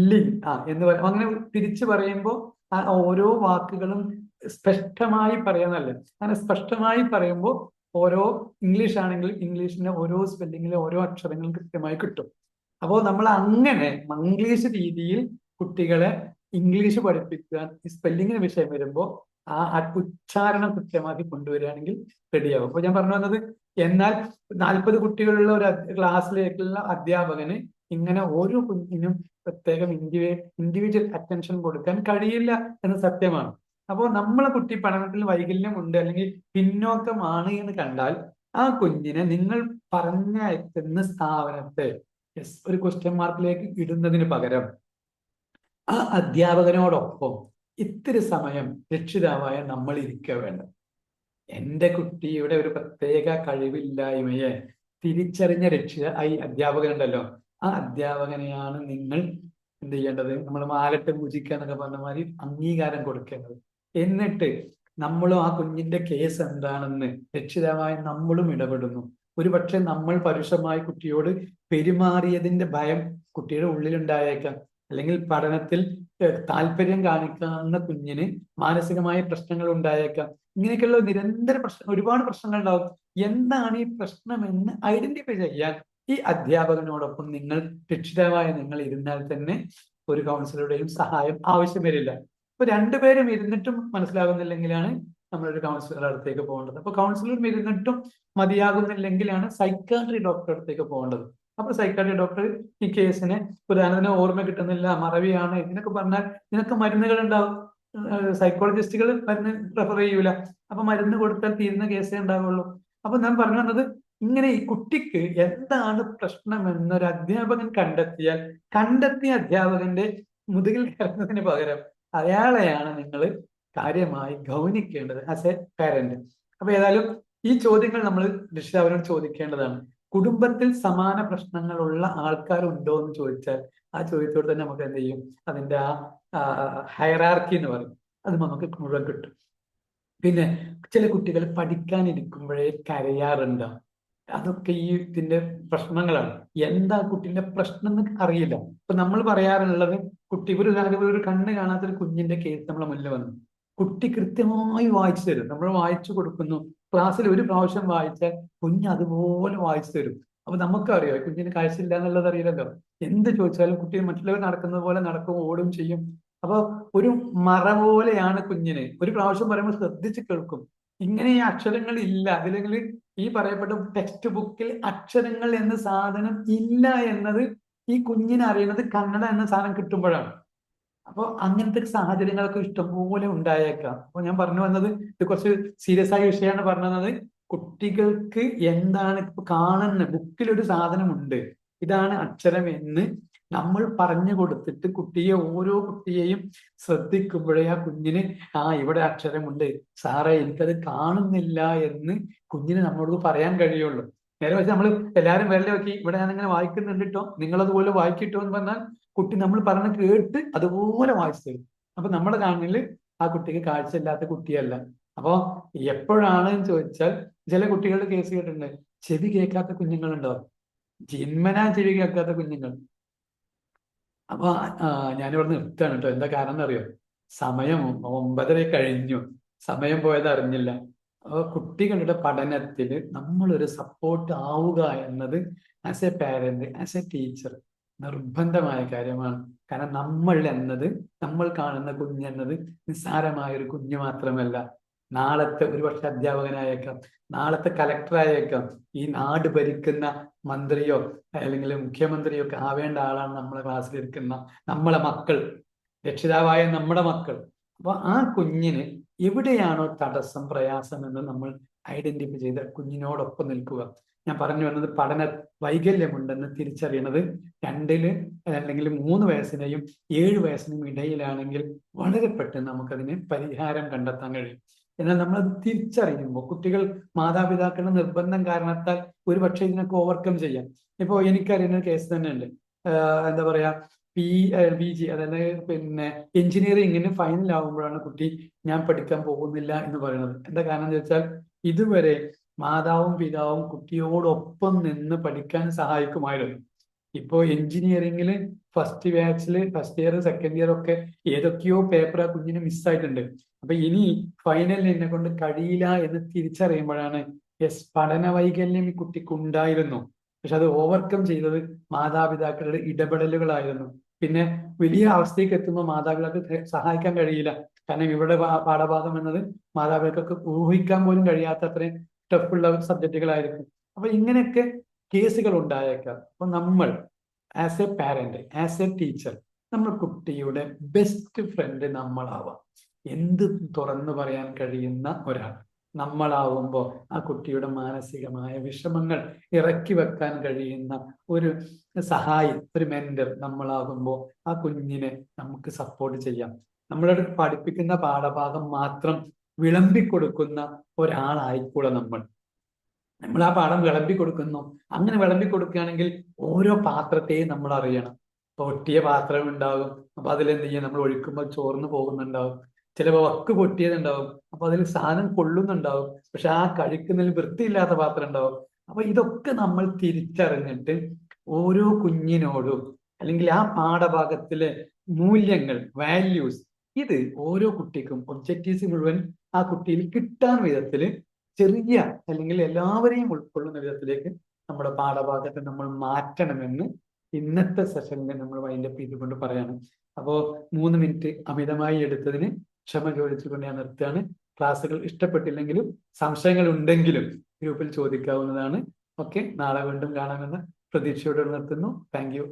ലിങ് എന്ന് പറയും. അങ്ങനെ തിരിച്ചു പറയുമ്പോൾ ആ ഓരോ വാക്കുകളും സ്പഷ്ടമായി പറയാനല്ല, അങ്ങനെ സ്പഷ്ടമായി പറയുമ്പോൾ ഓരോ ഇംഗ്ലീഷ് ആണെങ്കിൽ ഇംഗ്ലീഷിന്റെ ഓരോ സ്പെല്ലിങ്ങിലെ ഓരോ അക്ഷരങ്ങളും കൃത്യമായി കിട്ടും. അപ്പോൾ നമ്മൾ അങ്ങനെ മംഗ്ലീഷ് രീതിയിൽ കുട്ടികളെ ഇംഗ്ലീഷ് പഠിപ്പിക്കാൻ ഈ സ്പെല്ലിങ്ങിന് വിഷയം വരുമ്പോൾ ആ ഉച്ചാരണം കൃത്യമാക്കി കൊണ്ടുവരികയാണെങ്കിൽ റെഡിയാവും. അപ്പൊ ഞാൻ പറഞ്ഞു വന്നത്, എന്നാൽ 40 കുട്ടികളുള്ള ഒരു ക്ലാസ്സിലേക്കുള്ള അധ്യാപകന് ഇങ്ങനെ ഓരോ കുഞ്ഞിനും പ്രത്യേകം ഇൻഡിവിജ്വൽ അറ്റൻഷൻ കൊടുക്കാൻ കഴിയില്ല എന്ന സത്യമാണ്. അപ്പോൾ നമ്മളെ കുട്ടി പഠനത്തിൽ വൈകല്യം ഉണ്ട് അല്ലെങ്കിൽ പിന്നോക്കമാണ് എന്ന് കണ്ടാൽ ആ കുഞ്ഞിനെ നിങ്ങൾ പറഞ്ഞയക്കുന്ന സ്ഥാപനത്തെ ഒരു ക്വസ്റ്റ്യൻ മാർക്കിലേക്ക് ഇടുന്നതിന് പകരം ആ അധ്യാപകനോടൊപ്പം ഇത്തിരി സമയം രക്ഷിതാവായ നമ്മൾ ഇരിക്കുക വേണ്ട. എൻ്റെ കുട്ടിയുടെ ഒരു പ്രത്യേക കഴിവില്ലായ്മയെ തിരിച്ചറിഞ്ഞ അധ്യാപകനുണ്ടല്ലോ, ആ അധ്യാപകനെയാണ് നിങ്ങൾ എന്ത് ചെയ്യേണ്ടത്, നമ്മൾ മാലട്ട് പൂജിക്കുക എന്നൊക്കെ പറഞ്ഞ മാതിരി അംഗീകാരം കൊടുക്കേണ്ടത്. എന്നിട്ട് നമ്മളും ആ കുഞ്ഞിന്റെ കേസ് എന്താണെന്ന് രക്ഷിതാവായ നമ്മളും ഇടപെടുന്നു. ഒരുപക്ഷെ നമ്മൾ പരുഷമായി കുട്ടിയോട് പെരുമാറിയതിന്റെ ഭയം കുട്ടിയുടെ ഉള്ളിലുണ്ടായേക്കാം. അല്ലെങ്കിൽ പഠനത്തിൽ താല്പര്യം കാണിക്കുന്ന കുഞ്ഞിന് മാനസികമായ പ്രശ്നങ്ങൾ ഉണ്ടായേക്കാം. ഇങ്ങനെയൊക്കെയുള്ള നിരന്തര ഒരുപാട് പ്രശ്നങ്ങൾ ഉണ്ടാവും. എന്താണ് ഈ പ്രശ്നമെന്ന് ഐഡന്റിഫൈ ചെയ്യാൻ ഈ അധ്യാപകനോടൊപ്പം രക്ഷിതാവായ നിങ്ങൾ ഇരുന്നാൽ തന്നെ ഒരു കൗൺസിലറുടെയും സഹായം ആവശ്യം വരില്ല. ഇപ്പൊ രണ്ടുപേരും ഇരുന്നിട്ടും മനസ്സിലാകുന്നില്ലെങ്കിലാണ് നമ്മളൊരു കൗൺസിലറുടെ അടുത്തേക്ക് പോകേണ്ടത്. അപ്പൊ കൗൺസിലറും ഇരുന്നിട്ടും മതിയാകുന്നില്ലെങ്കിലാണ് സൈക്കാട്രി ഡോക്ടറുടെ അടുത്തേക്ക് പോകേണ്ടത്. അപ്പൊ സൈക്കാട്രി ഡോക്ടർ ഈ കേസിനെ ഉദാഹരണത്തിന് ഓർമ്മ കിട്ടുന്നില്ല, മറവിയാണ്, ഇതിനൊക്കെ പറഞ്ഞാൽ ഇതിനൊക്കെ മരുന്നുകൾ ഉണ്ടാവും. സൈക്കോളജിസ്റ്റുകൾ മരുന്ന് റെഫർ ചെയ്യൂല. അപ്പൊ മരുന്ന് കൊടുത്താൽ തീരുന്ന കേസേ ഉണ്ടാവുള്ളൂ. അപ്പൊ ഞാൻ പറഞ്ഞു വന്നത്, ഇങ്ങനെ ഈ കുട്ടിക്ക് എന്താണ് പ്രശ്നമെന്നൊരു അധ്യാപകൻ കണ്ടെത്തിയ അധ്യാപകന്റെ മുതുകിൽ കയറുന്നതിന് പകരം അയാളെയാണ് നിങ്ങൾ കാര്യമായി ഗൗനിക്കേണ്ടത് ആസ് എ പാരന്റ്. അപ്പൊ ഏതായാലും ഈ ചോദ്യങ്ങൾ നമ്മൾ രക്ഷിതാവിനോട് ചോദിക്കേണ്ടതാണ്. കുടുംബത്തിൽ സമാന പ്രശ്നങ്ങളുള്ള ആൾക്കാരുണ്ടോ എന്ന് ചോദിച്ചാൽ ആ ചോദ്യത്തോട് തന്നെ നമുക്ക് എന്ത് ചെയ്യും, അതിന്റെ ആ ഹൈറാർക്കി എന്ന് പറയും, അത് നമുക്ക് മുഴുവൻ കിട്ടും. പിന്നെ ചില കുട്ടികൾ പഠിക്കാനിരിക്കുമ്പോഴേ കരയാറുണ്ട്. അതൊക്കെ ഈ ഇതിന്റെ പ്രശ്നങ്ങളാണ്. എന്താ കുട്ടീന്റെ പ്രശ്നം എന്ന് അറിയില്ല. ഇപ്പൊ നമ്മൾ പറയാറുള്ളത്, കുട്ടി ഒരു കണ്ണ് കാണാത്തൊരു കുഞ്ഞിന്റെ കേസ് നമ്മളെ മുന്നിൽ വന്നു, കുട്ടി കൃത്യമായി വായിച്ചു തരും, നമ്മൾ വായിച്ചു കൊടുക്കുന്നു. ക്ലാസ്സിൽ ഒരു പ്രാവശ്യം വായിച്ചാൽ കുഞ്ഞ് അതുപോലെ വായിച്ചു തരും. അപ്പൊ നമുക്കറിയോ കുഞ്ഞിന് കാഴ്ചയില്ല എന്നുള്ളത് അറിയില്ലല്ലോ. എന്ത് ചോദിച്ചാലും കുട്ടി മറ്റുള്ളവർ നടക്കുന്നത് പോലെ നടക്കും, ഓടും ചെയ്യും. അപ്പൊ ഒരു മറ പോലെയാണ് കുഞ്ഞിന്. ഒരു പ്രാവശ്യം പറയുമ്പോൾ ശ്രദ്ധിച്ച് കേൾക്കും. ഇങ്ങനെ ഈ അക്ഷരങ്ങൾ ഇല്ല, അതിലെങ്കിൽ ഈ പറയപ്പെട്ട ടെക്സ്റ്റ് ബുക്കിൽ അക്ഷരങ്ങൾ എന്ന സാധനം ഇല്ല എന്നത് ഈ കുഞ്ഞിനെ അറിയുന്നത് കന്നഡ എന്ന സാധനം കിട്ടുമ്പോഴാണ്. അപ്പോൾ അങ്ങനത്തെ സാഹചര്യങ്ങളൊക്കെ ഇഷ്ടംപോലെ ഉണ്ടായേക്കാം. അപ്പൊ ഞാൻ പറഞ്ഞു വന്നത്, ഇത് കുറച്ച് സീരിയസ് ആയ വിഷയമാണ് പറഞ്ഞത്. കുട്ടികൾക്ക് എന്താണ് ഇപ്പൊ കാണുന്ന ബുക്കിലൊരു സാധനമുണ്ട്, ഇതാണ് അക്ഷരം എന്ന് നമ്മൾ പറഞ്ഞു കൊടുത്തിട്ട് ഓരോ കുട്ടിയെയും ശ്രദ്ധിക്കുമ്പോഴേ ആ കുഞ്ഞിന് ഇവിടെ അക്ഷരമുണ്ട് സാറേ എനിക്കത് കാണുന്നില്ല എന്ന് കുഞ്ഞിന് നമ്മളോട് പറയാൻ കഴിയുള്ളൂ. നേരെ വെച്ച് നമ്മൾ എല്ലാവരും വിരൽ നോക്കി ഇവിടെ ഞാനിങ്ങനെ വായിക്കുന്നുണ്ട് കേട്ടോ, നിങ്ങളതുപോലെ വായിക്കിട്ടോ എന്ന് പറഞ്ഞാൽ കുട്ടി നമ്മൾ പറഞ്ഞ് കേട്ട് അതുപോലെ വായിച്ചു തരും. അപ്പൊ നമ്മുടെ കണ്ണിൽ ആ കുട്ടിക്ക് കാഴ്ചയില്ലാത്ത കുട്ടിയല്ല. അപ്പോ എപ്പോഴാണ് എന്ന് ചോദിച്ചാൽ, ചില കുട്ടികളുടെ കേസ് കേട്ടിട്ടുണ്ട്, ചെവി കേൾക്കാത്ത കുഞ്ഞുങ്ങളുണ്ടാവും, ജന്മനാ ചെവി കേൾക്കാത്ത കുഞ്ഞുങ്ങൾ. അപ്പൊ ഞാനിവിടെ നിർത്തുകയാണ് കേട്ടോ. എന്താ കാരണം എന്നറിയോ, സമയം 9:30 കഴിഞ്ഞു, സമയം പോയത് അറിഞ്ഞില്ല. കുട്ടികളുടെ പഠനത്തിൽ നമ്മളൊരു സപ്പോർട്ട് ആവുക എന്നത് as A parent, as A teacher നിർബന്ധമായ കാര്യമാണ്. കാരണം നമ്മൾ കാണുന്ന കുഞ്ഞെന്നത് നിസ്സാരമായ ഒരു കുഞ്ഞു മാത്രമല്ല. നാളത്തെ ഒരുപക്ഷെ അധ്യാപകനായേക്കാം, നാളത്തെ കലക്ടറായേക്കാം, ഈ നാട് ഭരിക്കുന്ന മന്ത്രിയോ അല്ലെങ്കിൽ മുഖ്യമന്ത്രിയോ ഒക്കെ ആവേണ്ട ആളാണ് നമ്മളെ ക്ലാസ്സിലിരിക്കുന്ന നമ്മളെ മക്കൾ, രക്ഷിതാവായ നമ്മുടെ മക്കൾ. അപ്പൊ ആ കുഞ്ഞിന് എവിടെയാണോ തടസ്സം, പ്രയാസം എന്ന് നമ്മൾ ഐഡന്റിഫൈ ചെയ്ത് കുഞ്ഞിനോടൊപ്പം നിൽക്കുക. ഞാൻ പറഞ്ഞു വന്നത്, പഠന വൈകല്യമുണ്ടെന്ന് തിരിച്ചറിയണത് 2 അല്ലെങ്കിൽ 3 വയസ്സിനെയും 7 വയസ്സിനും ഇടയിലാണെങ്കിൽ വളരെ പെട്ടെന്ന് നമുക്കതിന് പരിഹാരം കണ്ടെത്താൻ കഴിയും. എന്നാൽ നമ്മളത് തിരിച്ചറിയുമ്പോൾ കുട്ടികൾ മാതാപിതാക്കളുടെ നിർബന്ധം കാരണത്താൽ ഒരു പക്ഷേ ഇതിനൊക്കെ ഓവർകം ചെയ്യാം. ഇപ്പോൾ എനിക്കറിയുന്ന കേസ് തന്നെ ഉണ്ട്. എന്താ പറയാ, PG അതായത് പിന്നെ എഞ്ചിനീയറിംഗിന് ഫൈനൽ ആകുമ്പോഴാണ് കുട്ടി ഞാൻ പഠിക്കാൻ പോകുന്നില്ല എന്ന് പറയുന്നത്. എന്താ കാരണം എന്ന് ചോദിച്ചാൽ, ഇതുവരെ മാതാവും പിതാവും കുട്ടിയോടൊപ്പം നിന്ന് പഠിക്കാൻ സഹായിക്കുമായിരുന്നു. ഇപ്പോ എഞ്ചിനീയറിംഗിൽ ഫസ്റ്റ് ഇയർ സെക്കൻഡ് ഇയർ ഒക്കെ ഏതൊക്കെയോ പേപ്പർ ആ കുഞ്ഞിന് മിസ്സായിട്ടുണ്ട്. അപ്പൊ ഇനി ഫൈനലിൽ എന്നെ കൊണ്ട് കഴിയില്ല എന്ന് തിരിച്ചറിയുമ്പോഴാണ് പഠന വൈകല്യം ഈ കുട്ടിക്ക് ഉണ്ടായിരുന്നു, പക്ഷെ അത് ഓവർകം ചെയ്തത് മാതാപിതാക്കളുടെ ഇടപെടലുകളായിരുന്നു. പിന്നെ വലിയ അവസ്ഥയ്ക്ക് എത്തുമ്പോൾ മാതാപിതാക്കൾക്ക് സഹായിക്കാൻ കഴിയില്ല. കാരണം ഇവിടെ പാഠഭാഗം എന്നത് മാതാപിതാക്കൾക്ക് ഊഹിക്കാൻ പോലും കഴിയാത്ത അത്രയും ടഫുള്ള സബ്ജക്റ്റുകളായിരിക്കും. അപ്പൊ ഇങ്ങനെയൊക്കെ കേസുകൾ ഉണ്ടായേക്കാം. അപ്പൊ നമ്മൾ as A parent, as A teacher, നമ്മൾ കുട്ടിയുടെ ബെസ്റ്റ് ഫ്രണ്ട് നമ്മളാവാം. എന്ത് തുറന്നു പറയാൻ കഴിയുന്ന ഒരാൾ നമ്മളാവുമ്പോൾ ആ കുട്ടിയുടെ മാനസികമായ വിഷമങ്ങൾ ഇറക്കി വെക്കാൻ കഴിയുന്ന ഒരു സഹായി, ഒരു മെന്റർ നമ്മളാകുമ്പോൾ ആ കുഞ്ഞിനെ നമുക്ക് സപ്പോർട്ട് ചെയ്യാം. നമ്മളോട് പഠിപ്പിക്കുന്ന പാഠഭാഗം മാത്രം വിളമ്പിക്കൊടുക്കുന്ന ഒരാളായിക്കൂടെ നമ്മൾ ആ പാഠം വിളമ്പി കൊടുക്കുന്നു. അങ്ങനെ വിളമ്പി കൊടുക്കുകയാണെങ്കിൽ ഓരോ പാത്രത്തെയും നമ്മൾ അറിയണം. പൊട്ടിയ പാത്രം ഉണ്ടാകും, അപ്പൊ അതിലെന്ത് ചെയ്യാം, നമ്മൾ ഒഴിക്കുമ്പോൾ ചോർന്ന് പോകുന്നുണ്ടാവും. ചിലപ്പോൾ വക്ക് പൊട്ടിയതുണ്ടാവും, അപ്പൊ അതിൽ സാധനം കൊള്ളുന്നുണ്ടാവും, പക്ഷെ ആ കഴിക്കുന്നതിൽ വൃത്തിയില്ലാത്ത പാത്രം ഉണ്ടാവും. അപ്പൊ ഇതൊക്കെ നമ്മൾ തിരിച്ചറിഞ്ഞിട്ട് ഓരോ കുഞ്ഞിനോടും, അല്ലെങ്കിൽ ആ പാഠഭാഗത്തിലെ മൂല്യങ്ങൾ, വാല്യൂസ്, ഇത് ഓരോ കുട്ടിക്കും ഒബ്ജക്റ്റീവ്സ് മുഴുവൻ ആ കുട്ടിയിൽ കിട്ടാൻ വിധത്തിൽ ചെറിയ, അല്ലെങ്കിൽ എല്ലാവരെയും ഉൾക്കൊള്ളുന്ന വിധത്തിലേക്ക് നമ്മുടെ പാഠഭാഗത്തെ നമ്മൾ മാറ്റണമെന്ന് ഇന്നത്തെ സെഷനിൽ നമ്മൾ വൈൻഡപ്പ് ചെയ്തുകൊണ്ട് പറയാണ്. അപ്പോൾ 3 മിനിറ്റ് അമിതമായി എടുത്തതിന് ക്ഷമ ചോദിച്ചുകൊണ്ട് ഞാൻ നിർത്തുകയാണ്. ക്ലാസ്സുകൾ ഇഷ്ടപ്പെട്ടില്ലെങ്കിലും സംശയങ്ങൾ ഉണ്ടെങ്കിലും ഗ്രൂപ്പിൽ ചോദിക്കാവുന്നതാണ്. ഓക്കെ, നാളെ വീണ്ടും കാണാമെന്ന പ്രതീക്ഷയോടെ നിർത്തുന്നു. Thank you.